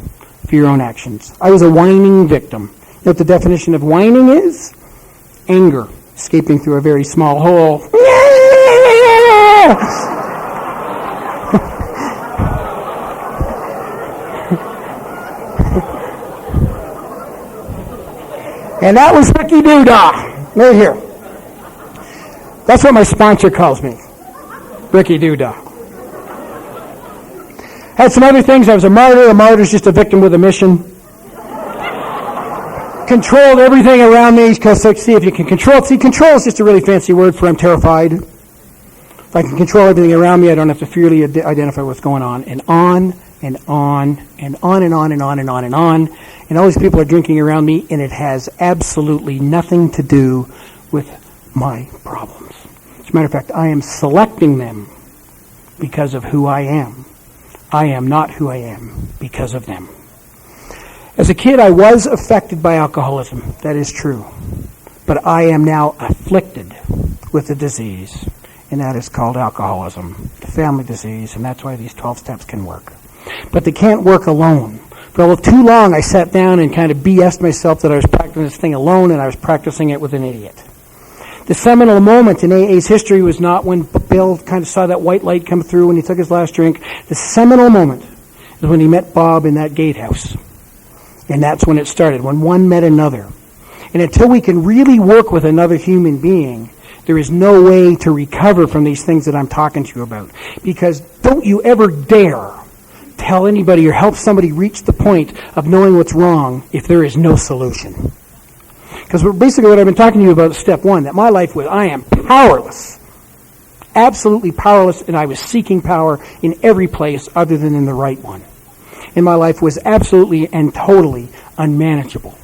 for your own actions? I was a whining victim. You know what the definition of whining is? Anger escaping through a very small hole. And that was Ricky Doodah. Right here. That's what my sponsor calls me. Ricky Doodah. Had some other things. I was a martyr. A martyr is just a victim with a mission. Controlled everything around me, because see if you can control it. See, control is just a really fancy word for I'm terrified. If I can control everything around me, I don't have to fearly identify what's going on. And on and on and on and on and on and on and on. And all these people are drinking around me, and it has absolutely nothing to do with my problems. As a matter of fact, I am selecting them because of who I am. I am not who I am because of them. As a kid, I was affected by alcoholism. That is true. But I am now afflicted with a disease, and that is called alcoholism, the family disease, and that's why these 12 steps can work. But they can't work alone. For too long, I sat down and kind of BS'd myself that I was practicing this thing alone, and I was practicing it with an idiot. The seminal moment in AA's history was not when Bill kind of saw that white light come through when he took his last drink. The seminal moment is when he met Bob in that gatehouse. And that's when it started, when one met another. And until we can really work with another human being, there is no way to recover from these things that I'm talking to you about. Because don't you ever dare tell anybody or help somebody reach the point of knowing what's wrong if there is no solution. Because basically what I've been talking to you about is step one, that my life was, I am powerless. Absolutely powerless, and I was seeking power in every place other than in the right one. And my life was absolutely and totally unmanageable.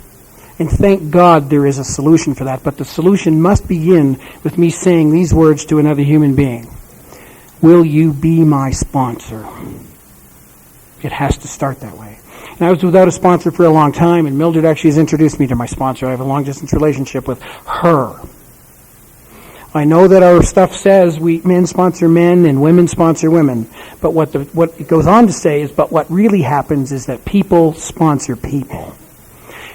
And thank God there is a solution for that. But the solution must begin with me saying these words to another human being. Will you be my sponsor? It has to start that way. And I was without a sponsor for a long time, and Mildred actually has introduced me to my sponsor. I have a long-distance relationship with her. I know that our stuff says men sponsor men and women sponsor women, but what it goes on to say is, but what really happens is that people sponsor people.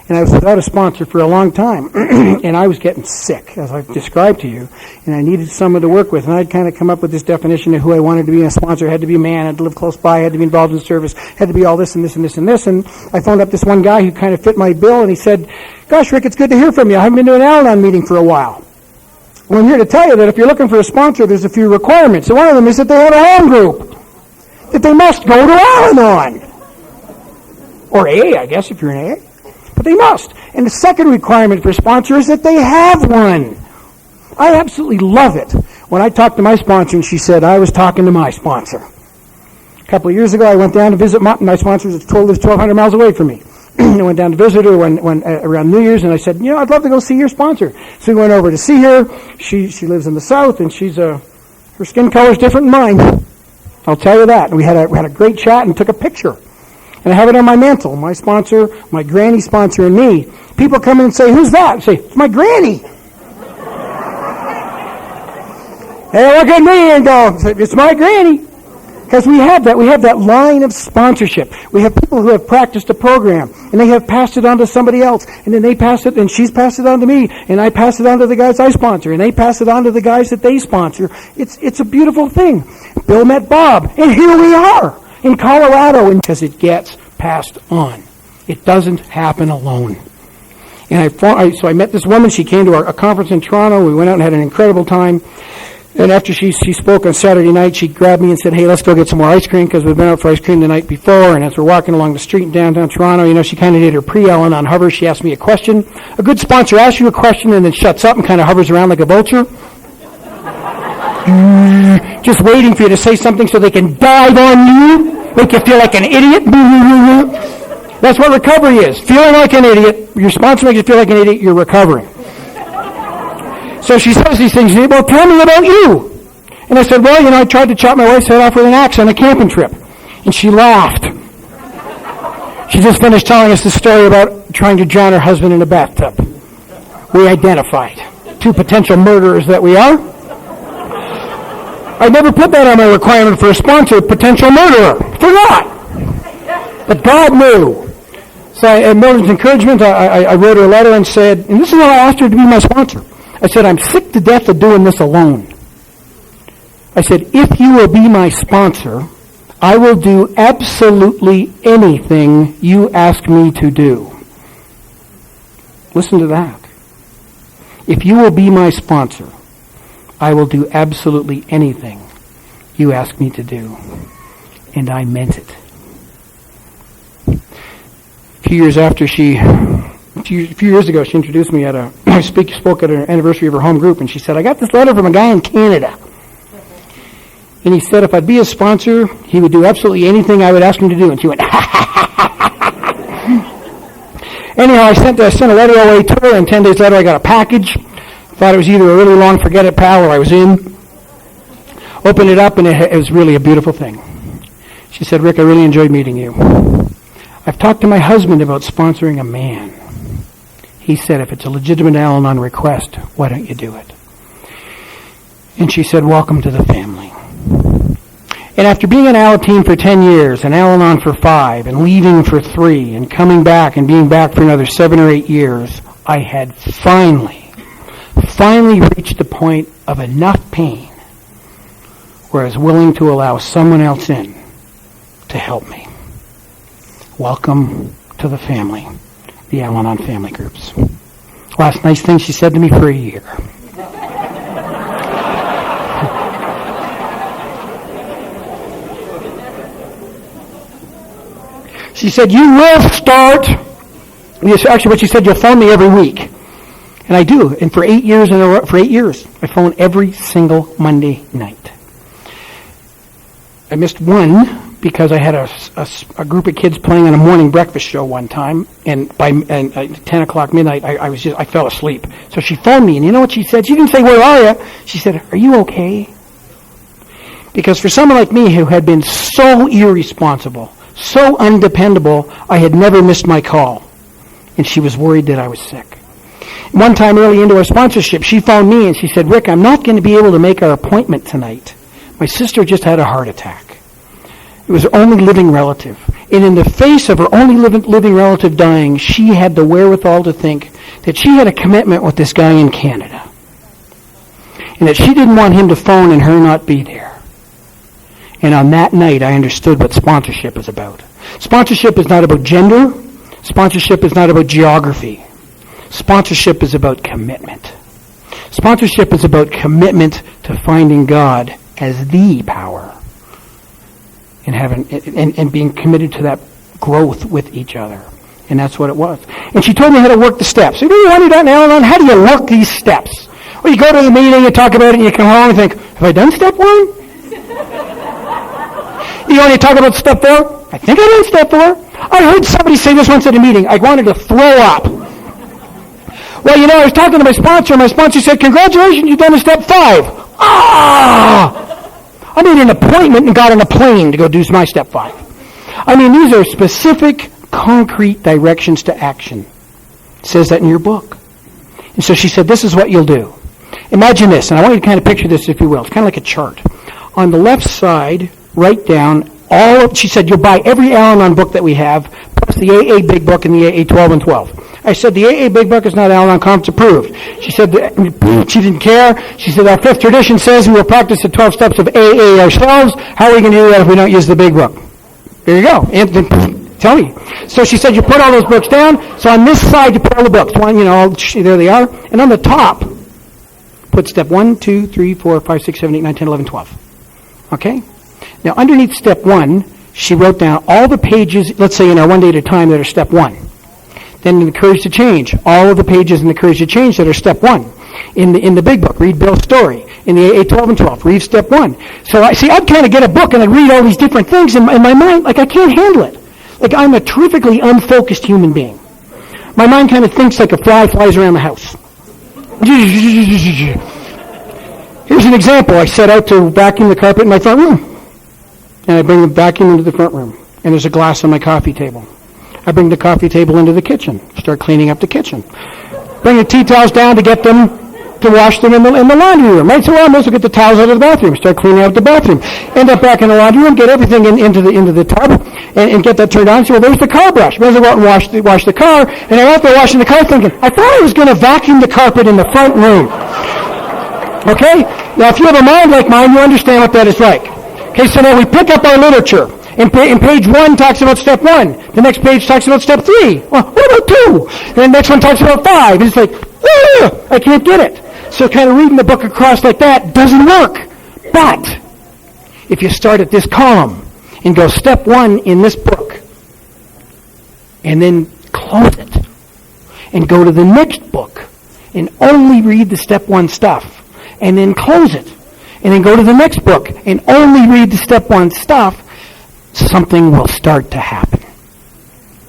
And I was without a sponsor for a long time, and I was getting sick, as I've described to you, and I needed someone to work with, and I'd kind of come up with this definition of who I wanted to be a sponsor. Had to be a man, had to live close by, had to be involved in service, had to be all this and this and this and this, and I phoned up this one guy who kind of fit my bill, and he said, gosh, Rick, it's good to hear from you. I haven't been to an Al-Anon meeting for a while. Well, I'm here to tell you that if you're looking for a sponsor, there's a few requirements. And one of them is that they have a home group. That they must go to Al-Anon. Or AA, I guess, if you're in AA. But they must. And the second requirement for a sponsor is that they have one. I absolutely love it. When I talked to my sponsor and she said, I was talking to my sponsor. A couple of years ago, I went down to visit my sponsor lives 1,200 miles away from me. I went down to visit her when around New Year's, and I said, I'd love to go see your sponsor. So we went over to see her. She lives in the South, and her skin color is different than mine. I'll tell you that. And we had a great chat and took a picture. And I have it on my mantle. My sponsor, my granny sponsor, and me. People come in and say, who's that? I say, it's my granny. They look at me and go, it's my granny. Because we have that line of sponsorship. We have people who have practiced a program, and they have passed it on to somebody else, and then they pass it, and she's passed it on to me, and I pass it on to the guys I sponsor, and they pass it on to the guys that they sponsor. It's a beautiful thing. Bill met Bob, and here we are in Colorado, because it gets passed on. It doesn't happen alone. And so I met this woman. She came to a conference in Toronto. We went out and had an incredible time. And after she spoke on Saturday night, she grabbed me and said, hey, let's go get some more ice cream, because we've been out for ice cream the night before. And as we're walking along the street in downtown Toronto, she kind of did her pre-Ellen on hover. She asked me a question. A good sponsor asks you a question and then shuts up and kind of hovers around like a vulture. Just waiting for you to say something so they can dive on you, make you feel like an idiot. That's what recovery is. Feeling like an idiot. Your sponsor makes you feel like an idiot, you're recovering. So she says these things, well, tell me about you. And I said, well, I tried to chop my wife's head off with an axe on a camping trip. And she laughed. She just finished telling us the story about trying to drown her husband in a bathtub. We identified 2 potential murderers that we are. I never put that on my requirement for a sponsor, potential murderer. Forgot. But God knew. So at Mildred's encouragement, I wrote her a letter and said, and this is what I asked her to be my sponsor. I said, I'm sick to death of doing this alone. I said, if you will be my sponsor, I will do absolutely anything you ask me to do. Listen to that. If you will be my sponsor, I will do absolutely anything you ask me to do. And I meant it. A few years ago, she introduced me at I spoke at an anniversary of her home group, and she said, I got this letter from a guy in Canada. And he said if I'd be his sponsor, he would do absolutely anything I would ask him to do. And she went, Anyhow, I sent a letter away to her, and 10 days later I got a package. Thought it was either a really long forget it pal or I was in. Opened it up, and it was really a beautiful thing. She said, Rick, I really enjoyed meeting you. I've talked to my husband about sponsoring a man. He said, if it's a legitimate Al-Anon request, why don't you do it? And she said, welcome to the family. And after being an Al-Anon for 10 years, and Al-Anon for 5, and leaving for 3, and coming back and being back for another 7 or 8 years, I had finally reached the point of enough pain where I was willing to allow someone else in to help me. Welcome to the family, the Al-Anon family groups. Last nice thing she said to me for a year. She said, you will start. Actually, what she said, you'll phone me every week. And I do. And for 8 years, I phone every single Monday night. I missed one because I had a group of kids playing on a morning breakfast show one time, and by 10 o'clock midnight, I fell asleep. So she phoned me, and you know what she said? She didn't say, where are you? She said, are you okay? Because for someone like me who had been so irresponsible, so undependable, I had never missed my call. And she was worried that I was sick. One time early into our sponsorship, she phoned me and she said, Rick, I'm not going to be able to make our appointment tonight. My sister just had a heart attack. It was her only living relative. And in the face of her only living relative dying, she had the wherewithal to think that she had a commitment with this guy in Canada. And that she didn't want him to phone and her not be there. And on that night, I understood what sponsorship is about. Sponsorship is not about gender. Sponsorship is not about geography. Sponsorship is about commitment. Sponsorship is about commitment to finding God as the power and being committed to that growth with each other. And that's what it was. And she told me how to work the steps. So, you want to do Al-Anon? How do you work these steps? Well, you go to the meeting, you talk about it, and you come home and think, have I done step 1? You want to talk about step 4? I think I did step 4. I heard somebody say this once at a meeting. I wanted to throw up. Well, I was talking to my sponsor, and my sponsor said, congratulations, you've done a step 5. Ah! I made an appointment and got on a plane to go do my step 5. I mean, these are specific, concrete directions to action. It says that in your book. And so she said, this is what you'll do. Imagine this, and I want you to kind of picture this, if you will. It's kind of like a chart. On the left side, write down she said, you'll buy every Al-Anon book that we have, plus the AA Big Book and the AA 12 and 12. I said, the AA Big Book is not Al-Anon Conference approved. She said, she didn't care. She said, our 5th tradition says we will practice the 12 steps of AA ourselves. How are we going to do that if we don't use the Big Book? There you go. And tell me. So she said, you put all those books down. So on this side, you put all the books. One, there they are. And on the top, put step 1, 2, 3, 4, 5, 6, 7, 8, 9, 10, 11, 12. Okay? Now, underneath step 1, she wrote down all the pages, let's say in our One Day at a Time, that are step 1. Then in the Courage to Change, all of the pages in the Courage to Change that are step 1. In the Big Book, read Bill's story. In the AA 12 and 12, read step 1. So I'd kind of get a book and I'd read all these different things in my mind, like I can't handle it. Like, I'm a terrifically unfocused human being. My mind kind of thinks like a fly flies around the house. Here's an example. I set out to vacuum the carpet in my front room. And I bring the vacuum into the front room. And there's a glass on my coffee table. I bring the coffee table into the kitchen. Start cleaning up the kitchen. Bring the tea towels down to get them, to wash them in the laundry room. Right? So I'm supposed to get the towels out of the bathroom. Start cleaning up the bathroom. End up back in the laundry room, get everything into the tub, and get that turned on. So, well, there's the car brush. Might as well go out and wash the car. And I'm out there washing the car thinking, I thought I was going to vacuum the carpet in the front room. Okay? Now, if you have a mind like mine, you understand what that is like. Okay, so now we pick up our literature. And page 1 talks about step 1. The next page talks about step 3. Well, what about 2? And the next one talks about 5. And it's like, I can't get it. So kind of reading the book across like that doesn't work. But if you start at this column and go step 1 in this book, and then close it, and go to the next book, and only read the step 1 stuff, and then close it, and then go to the next book, and only read the step 1 stuff, something will start to happen.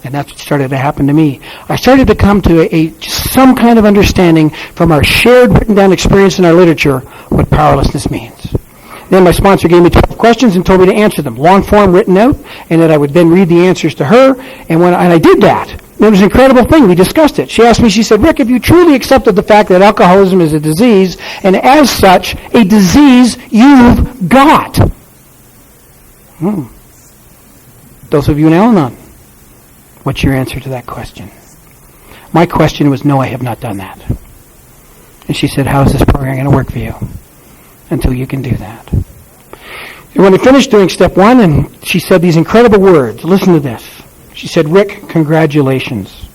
And that's what started to happen to me. I started to come to some kind of understanding from our shared written down experience in our literature what powerlessness means. Then my sponsor gave me 12 questions and told me to answer them, long form written out, and that I would then read the answers to her. And I did that. It was an incredible thing. We discussed it. She asked me, she said, Rick, have you truly accepted the fact that alcoholism is a disease, and as such, a disease you've got? Those of you in Al-Anon, what's your answer to that question? My question was, no, I have not done that. And she said, how is this program going to work for you? Until you can do that. And when I finished doing step 1, and she said these incredible words, listen to this. She said, Rick, congratulations.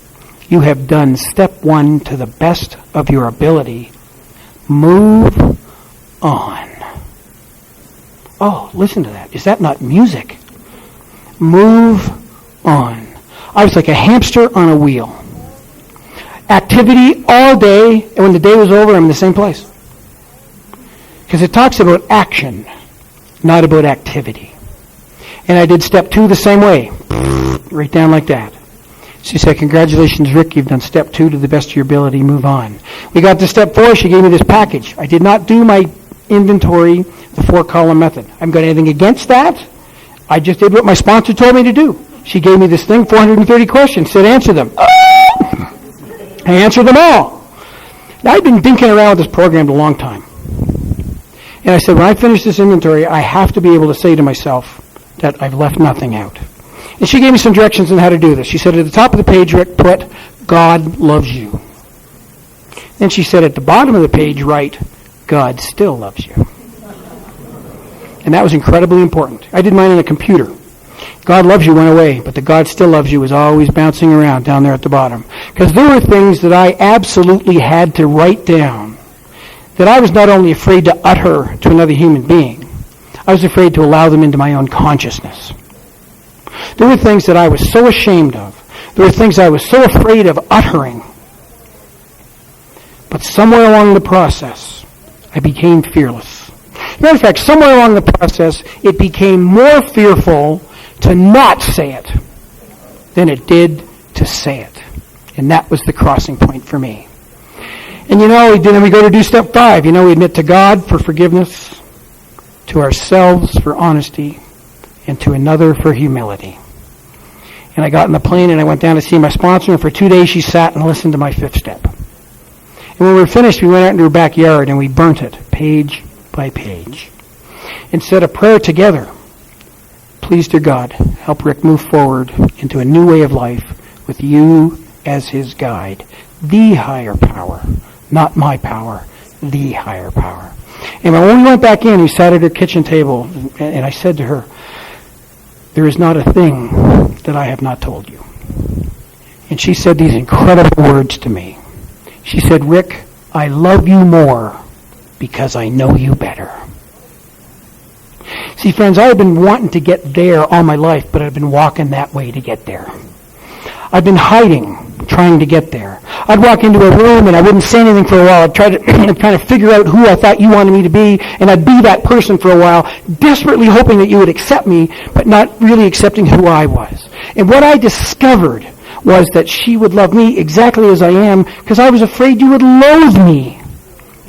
You have done step 1 to the best of your ability. Move on. Oh, listen to that. Is that not music? Move on. I was like a hamster on a wheel. Activity all day, and when the day was over, I'm in the same place. Because it talks about action, not about activity. And I did step 2 the same way. Right down like that. She said, congratulations, Rick, you've done step 2 to the best of your ability, move on. We got to step 4, she gave me this package. I did not do my inventory, the 4-column method. I haven't got anything against that. I just did what my sponsor told me to do. She gave me this thing, 430 questions, said answer them. I answered them all. Now, I've been dinking around with this program a long time. And I said, when I finish this inventory, I have to be able to say to myself that I've left nothing out. And she gave me some directions on how to do this. She said, at the top of the page, Rick, put, God loves you. Then she said, at the bottom of the page, write, God still loves you. And that was incredibly important. I did mine on a computer. God loves you went away, but the God still loves you was always bouncing around down there at the bottom. Because there were things that I absolutely had to write down that I was not only afraid to utter to another human being, I was afraid to allow them into my own consciousness. There were things that I was so ashamed of. There were things I was so afraid of uttering. But somewhere along the process, I became fearless. As a matter of fact, somewhere along the process, it became more fearful to not say it than it did to say it. And that was the crossing point for me. And then we go to do step 5. We admit to God for forgiveness, to ourselves for honesty, and to another for humility. And I got in the plane and I went down to see my sponsor, and for 2 days she sat and listened to my 5th step. And when we were finished, we went out into her backyard and we burnt it, page by page, and said a prayer together. Please, dear God, help Rick move forward into a new way of life with you as his guide. The higher power, not my power, the higher power. And when we went back in, we sat at her kitchen table, and I said to her, there is not a thing that I have not told you. And she said these incredible words to me. She said, Rick, I love you more because I know you better. See, friends, I have been wanting to get there all my life, but I've been walking that way to get there. I've been hiding trying to get there. I'd walk into a room and I wouldn't say anything for a while. I'd try to kind of figure out who I thought you wanted me to be, and I'd be that person for a while, desperately hoping that you would accept me, but not really accepting who I was. And what I discovered was that she would love me exactly as I am, because I was afraid you would loathe me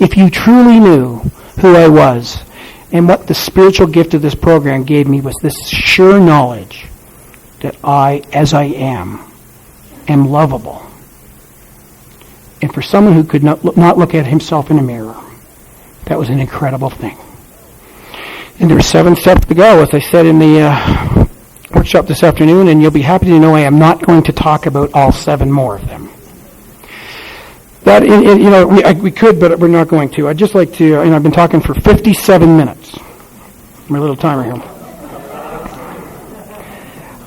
if you truly knew who I was. And what the spiritual gift of this program gave me was this sure knowledge that I, as I am lovable. And for someone who could not look at himself in a mirror, that was an incredible thing. And there were 7 steps to go, as I said in the workshop this afternoon, and you'll be happy to know I am not going to talk about all 7 more of them. That, we could, but we're not going to. I'd just like to, I've been talking for 57 minutes. My little timer here.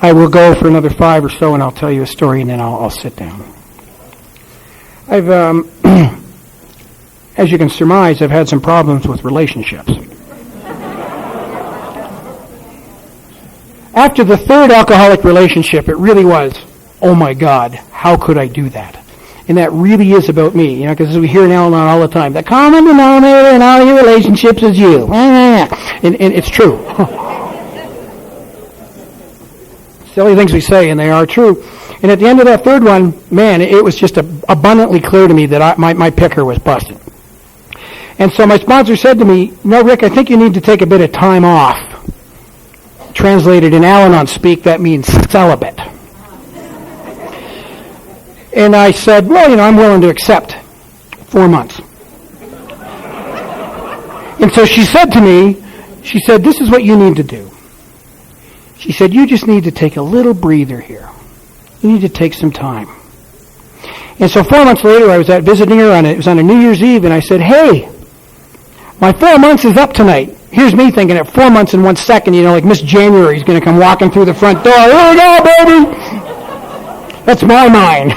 I will go for another 5 or so, and I'll tell you a story, and then I'll sit down. I've, as you can surmise, I've had some problems with relationships. After the 3rd alcoholic relationship, it really was, oh my God, how could I do that? And that really is about me, because we hear in Al-Anon all the time, the common denominator in all your relationships is you. And it's true. Silly things we say, and they are true. And at the end of that 3rd one, man, it was just abundantly clear to me that my picker was busted. And so my sponsor said to me, no, Rick, I think you need to take a bit of time off. Translated in Al-Anon speak, that means celibate. And I said, well, I'm willing to accept 4 months. And so she said to me, this is what you need to do. She said, you just need to take a little breather here. You need to take some time. And so 4 months later, I was visiting her it was on a New Year's Eve, and I said, hey, my 4 months is up tonight. Here's me thinking at 4 months and 1 second, like Miss January is going to come walking through the front door. Here we go, baby! That's my mind.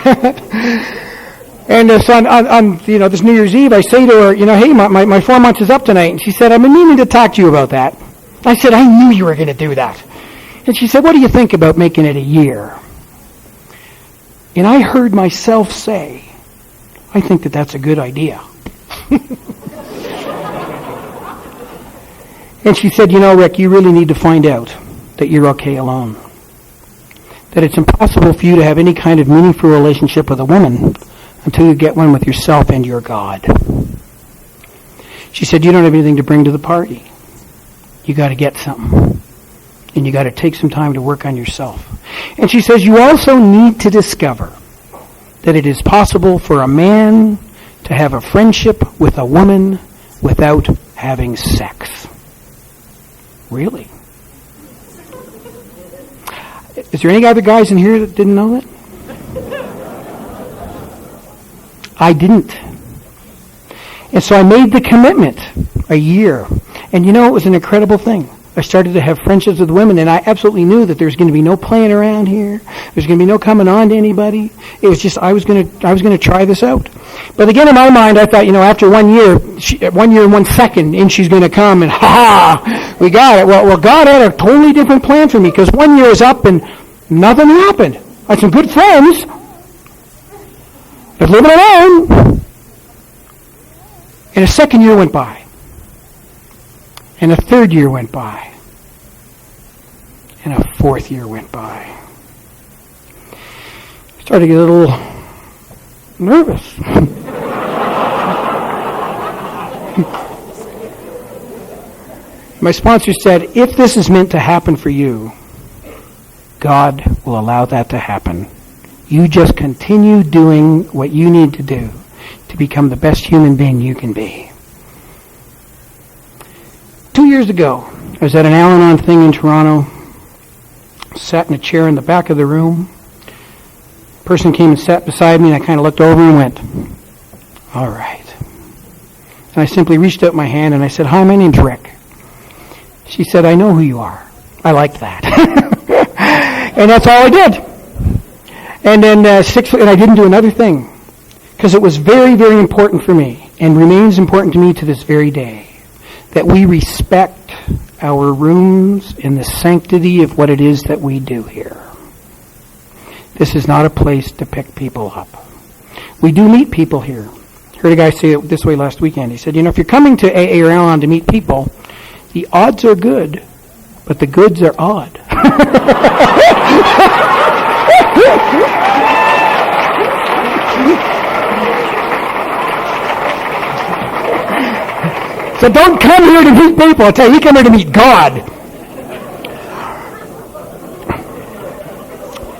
And so on this New Year's Eve, I say to her, hey, my 4 months is up tonight. And she said, I've been meaning to talk to you about that. I said, I knew you were going to do that. And she said, what do you think about making it a year? And I heard myself say, I think that that's a good idea. And she said, Rick, you really need to find out that you're okay alone. That it's impossible for you to have any kind of meaningful relationship with a woman until you get one with yourself and your God. She said, you don't have anything to bring to the party. You got to get something. And you got to take some time to work on yourself. And she says, you also need to discover that it is possible for a man to have a friendship with a woman without having sex. Really? Is there any other guys in here that didn't know that? I didn't. And so I made the commitment a year. And it was an incredible thing. I started to have friendships with women, and I absolutely knew that there's going to be no playing around here. There's going to be no coming on to anybody. It was just I was going to try this out. But again, in my mind, I thought, after 1 year, 1 year and 1 second, and she's going to come, and we got it. Well, God had a totally different plan for me, because 1 year is up and nothing happened. I had some good friends, but living alone. And a 2nd year went by. And a 3rd year went by. And a 4th year went by. I started to get a little nervous. My sponsor said, if this is meant to happen for you, God will allow that to happen. You just continue doing what you need to do to become the best human being you can be. 2 years ago, I was at an Al-Anon thing in Toronto, sat in a chair in the back of the room. A person came and sat beside me, and I kind of looked over and went, all right. And I simply reached out my hand, and I said, hi, my name's Rick. She said, I know who you are. I liked that. And that's all I did. And then and I didn't do another thing, because it was very, very important for me, and remains important to me to this very day, that we respect our rooms and the sanctity of what it is that we do here. This is not a place to pick people up. We do meet people here. Heard a guy say it this way last weekend. He said, if you're coming to AA or Al-Anon to meet people, the odds are good, but the goods are odd. So don't come here to meet people. I tell you, you come here to meet God.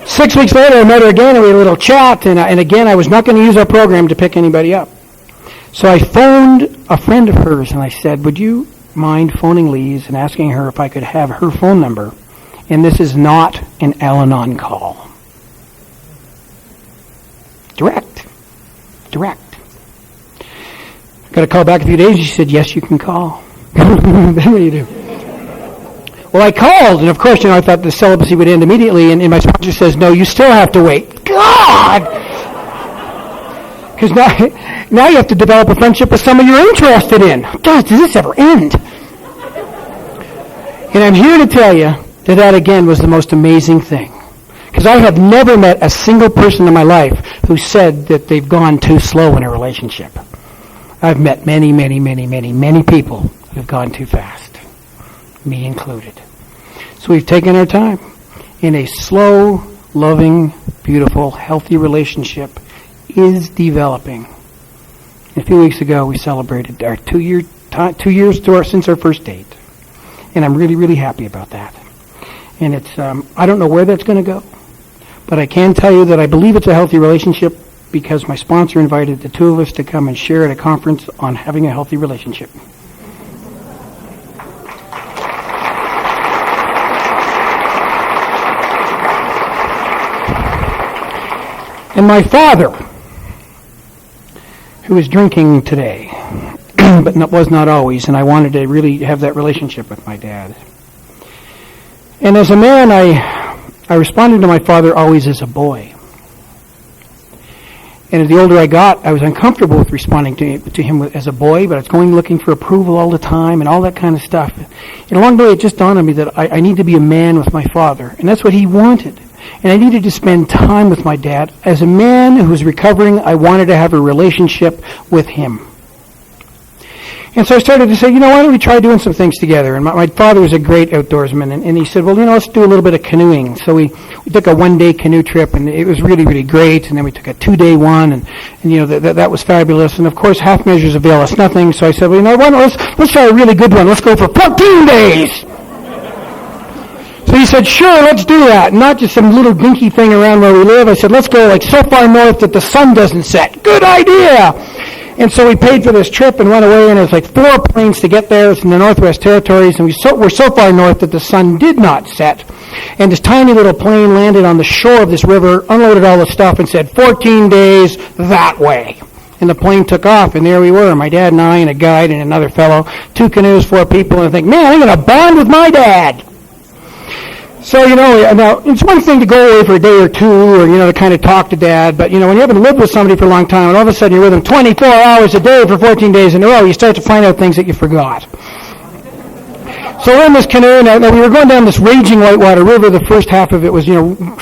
6 weeks later, I met her again, and we had a little chat, and again, I was not going to use our program to pick anybody up. So I phoned a friend of hers, and I said, would you mind phoning Lise and asking her if I could have her phone number? And this is not an Al-Anon call. Direct. Got a call back a few days. She said, yes, you can call. Then what do you do? Well, I called, and of course, I thought the celibacy would end immediately, and my sponsor says, no, you still have to wait. God! Because now you have to develop a friendship with someone you're interested in. God, does this ever end? And I'm here to tell you that again was the most amazing thing. Because I have never met a single person in my life who said that they've gone too slow in a relationship. I've met many, many, many, many, many people who have gone too fast, me included. So we've taken our time in a slow, loving, beautiful, healthy relationship is developing. A few weeks ago, we celebrated our 2 years since our first date. And I'm really, really happy about that. And it's, I don't know where that's going to go, but I can tell you that I believe it's a healthy relationship because my sponsor invited the two of us to come and share at a conference on having a healthy relationship. And my father, who is drinking today, but was not always, and I wanted to really have that relationship with my dad. And as a man, I responded to my father always as a boy. And as the older I got, I was uncomfortable with responding to him as a boy, but I was going looking for approval all the time and all that kind of stuff. And along the way, it just dawned on me that I need to be a man with my father, and that's what he wanted. And I needed to spend time with my dad. As a man who was recovering, I wanted to have a relationship with him. And so I started to say, why don't we try doing some things together? And my father was a great outdoorsman, and he said, well, let's do a little bit of canoeing. So we took a one-day canoe trip, and it was really, really great. And then we took a 2-day one, and that was fabulous. And of course, half measures avail us nothing. So I said, well, let's try a really good one. Let's go for 14 days. So he said, sure, let's do that. Not just some little dinky thing around where we live. I said, let's go so far north that the sun doesn't set. Good idea. And so we paid for this trip and went away, and it was 4 planes to get there. It's in the Northwest Territories, and we're so far north that the sun did not set. And this tiny little plane landed on the shore of this river, unloaded all the stuff, and said, 14 days that way. And the plane took off, and there we were, my dad and I and a guide and another fellow, 2 canoes, 4 people, and I think, man, I'm going to bond with my dad. So, now, it's one thing to go away for a day or two or, to kind of talk to Dad, but, when you haven't lived with somebody for a long time and all of a sudden you're with them 24 hours a day for 14 days in a row, you start to find out things that you forgot. So we're in this canoe, and we were going down this raging whitewater river. The first half of it was,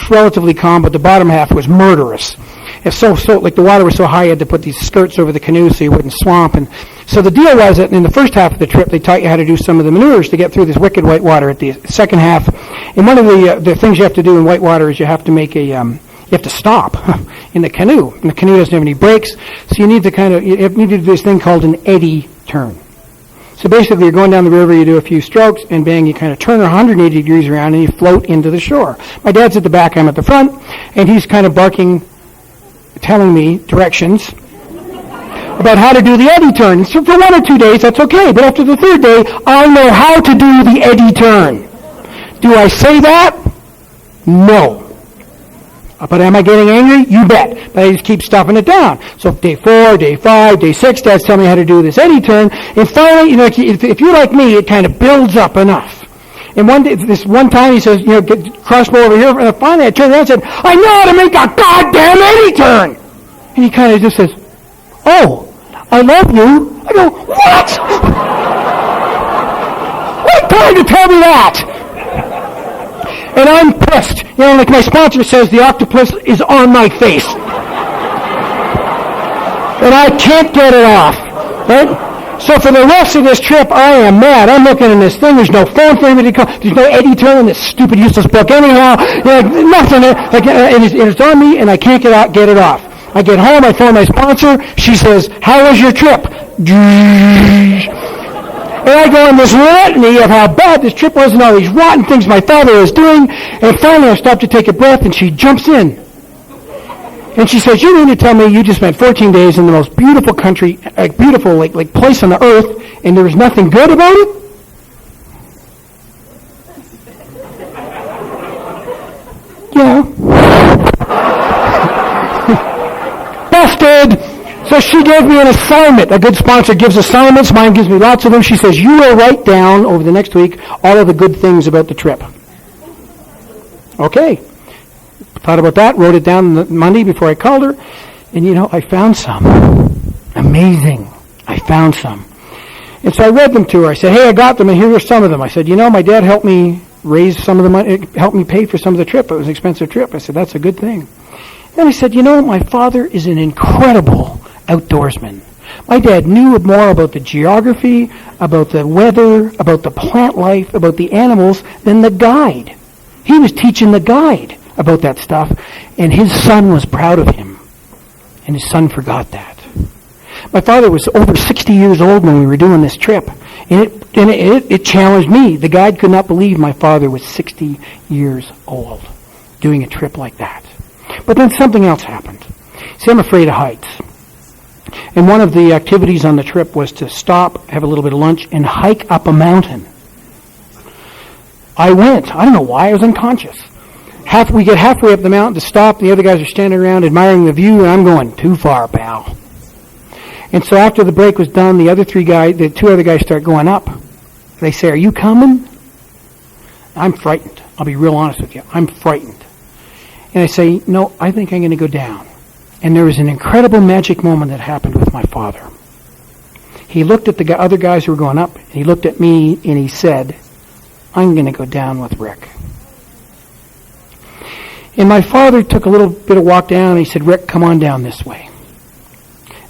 relatively calm, but the bottom half was murderous. It's so the water was so high, you had to put these skirts over the canoe so you wouldn't swamp. And so the deal was that in the first half of the trip, they taught you how to do some of the maneuvers to get through this wicked whitewater. At the second half, and one of the things you have to do in whitewater is you have to make you have to stop in the canoe. And the canoe doesn't have any brakes, so you need to you need to do this thing called an eddy turn. So basically, you're going down the river, you do a few strokes, and bang, you kind of turn 180 degrees around, and you float into the shore. My dad's at the back, I'm at the front, and he's kind of barking, telling me directions about how to do the eddy turn. So for 1 or 2 days, that's okay. But after the 3rd day, I'll know how to do the eddy turn. Do I say that? No. But am I getting angry? You bet. But I just keep stuffing it down. So day 4, day 5, day 6, Dad's telling me how to do this eddy turn. And finally, if you're like me, it kind of builds up enough. And this one time he says, get crossbow over here. And finally I turned around and said, I know how to make a goddamn eddy turn. And he kind of just says, oh, I love you. I go, what? What time to tell me that? And I'm pissed. You know, like my sponsor says, the octopus is on my face. And I can't get it off. Right? So for the rest of this trip, I am mad. I'm looking at this thing. There's no phone for anybody to call. There's no editor in this stupid, useless book anyhow. Nothing. And it's on me, and I can't get it off. I get home. I phone my sponsor. She says, "How was your trip?" And I go on this litany of how bad this trip was and all these rotten things my father was doing. And finally, I stop to take a breath, and she jumps in. And she says, "You mean to tell me you just spent 14 days in the most beautiful country, beautiful like place on the earth, and there was nothing good about it?" Yeah. Busted! So she gave me an assignment. A good sponsor gives assignments. Mine gives me lots of them. She says, "You will write down over the next week all of the good things about the trip." Okay. Thought about that, wrote it down on Monday before I called her, and I found some. Amazing. I found some. And so I read them to her. I said, "Hey, I got them, and here are some of them." I said, "My dad helped me raise some of the money, helped me pay for some of the trip. It was an expensive trip." I said, "That's a good thing." Then I said, "My father is an incredible outdoorsman. My dad knew more about the geography, about the weather, about the plant life, about the animals than the guide. He was teaching the guide about that stuff, and his son was proud of him, and his son forgot that." My father was over 60 years old when we were doing this trip, and it challenged me. The guide could not believe my father was 60 years old doing a trip like that. But then something else happened. See, I'm afraid of heights. And one of the activities on the trip was to stop, have a little bit of lunch, and hike up a mountain. I went. I don't know why. I was unconscious. We get halfway up the mountain to stop, and the other guys are standing around admiring the view, and I'm going, "Too far, pal." And so after the break was done, the two other guys start going up. They say, "Are you coming?" I'm frightened. I'll be real honest with you. I'm frightened. And I say, "No, I think I'm going to go down." And there was an incredible magic moment that happened with my father. He looked at the other guys who were going up, and he looked at me, and he said, "I'm going to go down with Rick." And my father took a little bit of walk down, and he said, "Rick, come on down this way."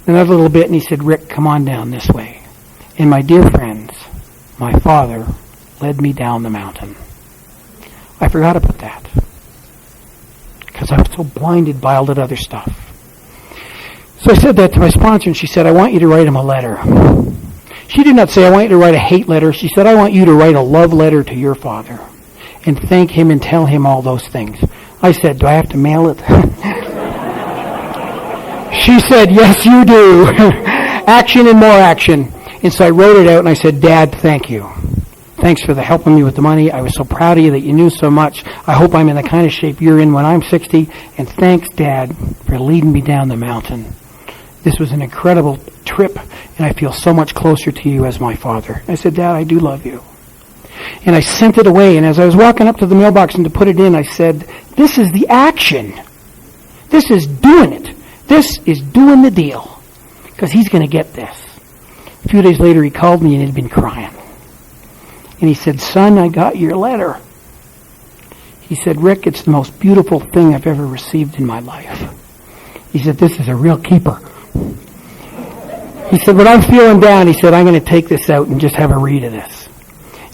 Another little bit, and he said, "Rick, come on down this way." And my dear friends, my father led me down the mountain. I forgot about that because I was so blinded by all that other stuff. So I said that to my sponsor, and she said, "I want you to write him a letter." She did not say, "I want you to write a hate letter." She said, "I want you to write a love letter to your father and thank him and tell him all those things." I said, "Do I have to mail it?" She said, "Yes, you do." Action and more action. And so I wrote it out, and I said, "Dad, thank you. Thanks for helping me with the money. I was so proud of you that you knew so much. I hope I'm in the kind of shape you're in when I'm 60. And thanks, Dad, for leading me down the mountain. This was an incredible trip, and I feel so much closer to you as my father." I said, "Dad, I do love you." And I sent it away, and as I was walking up to the mailbox and to put it in, I said, "This is the action. This is doing it. This is doing the deal, because he's going to get this." A few days later, he called me, and he'd been crying. And he said, "Son, I got your letter." He said, "Rick, it's the most beautiful thing I've ever received in my life." He said, "This is a real keeper." He said, "When I'm feeling down," he said, "I'm going to take this out and just have a read of this."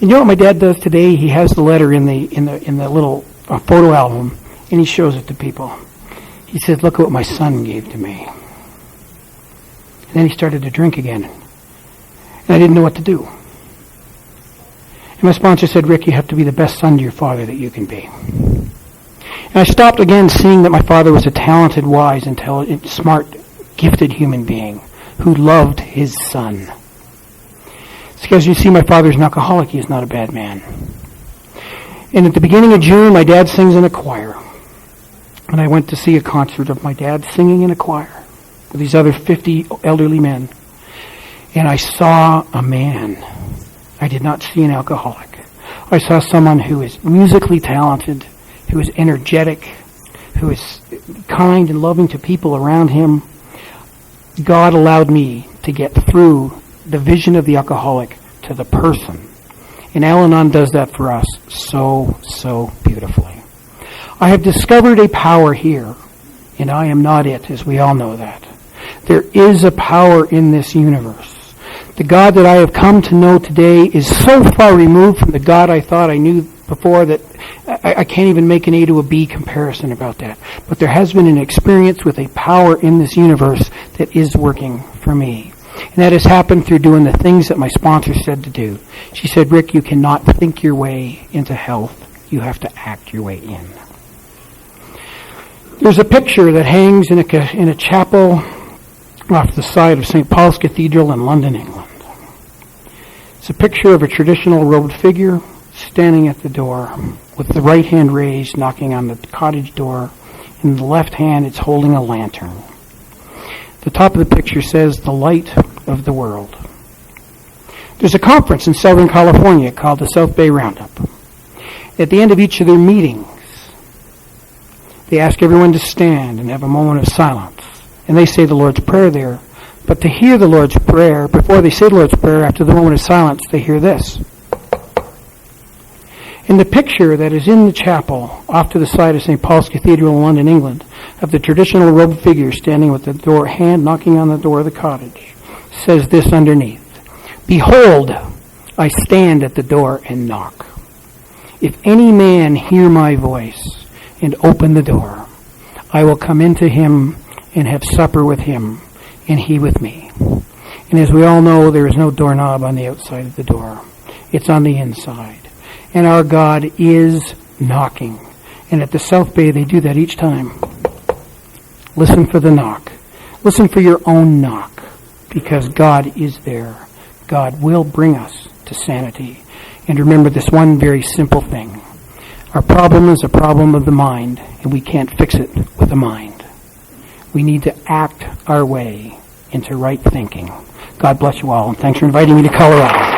And you know what my dad does today? He has the letter in the little photo album, and he shows it to people. He says, "Look at what my son gave to me." And then he started to drink again. And I didn't know what to do. And my sponsor said, "Rick, you have to be the best son to your father that you can be." And I stopped again, seeing that my father was a talented, wise, intelligent, smart, gifted human being who loved his son. It's because you see, my father's an alcoholic. He is not a bad man. And at the beginning of June, my dad sings in a choir. And I went to see a concert of my dad singing in a choir with these other 50 elderly men. And I saw a man. I did not see an alcoholic. I saw someone who is musically talented, who is energetic, who is kind and loving to people around him. God allowed me to get through the vision of the alcoholic to the person. And Al-Anon does that for us so beautifully. I have discovered a power here, and I am not it, as we all know that. There is a power in this universe. The God that I have come to know today is so far removed from the God I thought I knew before that I can't even make an A to a B comparison about that. But there has been an experience with a power in this universe that is working for me. And that has happened through doing the things that my sponsor said to do. She said, Rick, you cannot think your way into health. You have to act your way in. There's a picture that hangs in a chapel off the side of St. Paul's Cathedral in London, England. It's a picture of a traditional robed figure standing at the door with the right hand raised, knocking on the cottage door. In the left hand, it's holding a lantern. The top of the picture says, the light of the world. There's a conference in Southern California called the South Bay Roundup. At the end of each of their meetings, they ask everyone to stand and have a moment of silence. And they say the Lord's Prayer there. But to hear the Lord's Prayer, before they say the Lord's Prayer, after the moment of silence, they hear this. In the picture that is in the chapel, off to the side of St. Paul's Cathedral in London, England, of the traditional robed figure standing with the door, hand knocking on the door of the cottage, says this underneath. Behold, I stand at the door and knock. If any man hear my voice and open the door, I will come into him and have supper with him, and he with me. And as we all know, there is no doorknob on the outside of the door. It's on the inside. And our God is knocking. And at the South Bay, they do that each time. Listen for the knock. Listen for your own knock, because God is there. God will bring us to sanity. And remember this one very simple thing. Our problem is a problem of the mind, and we can't fix it with the mind. We need to act our way into right thinking. God bless you all, and thanks for inviting me to Colorado.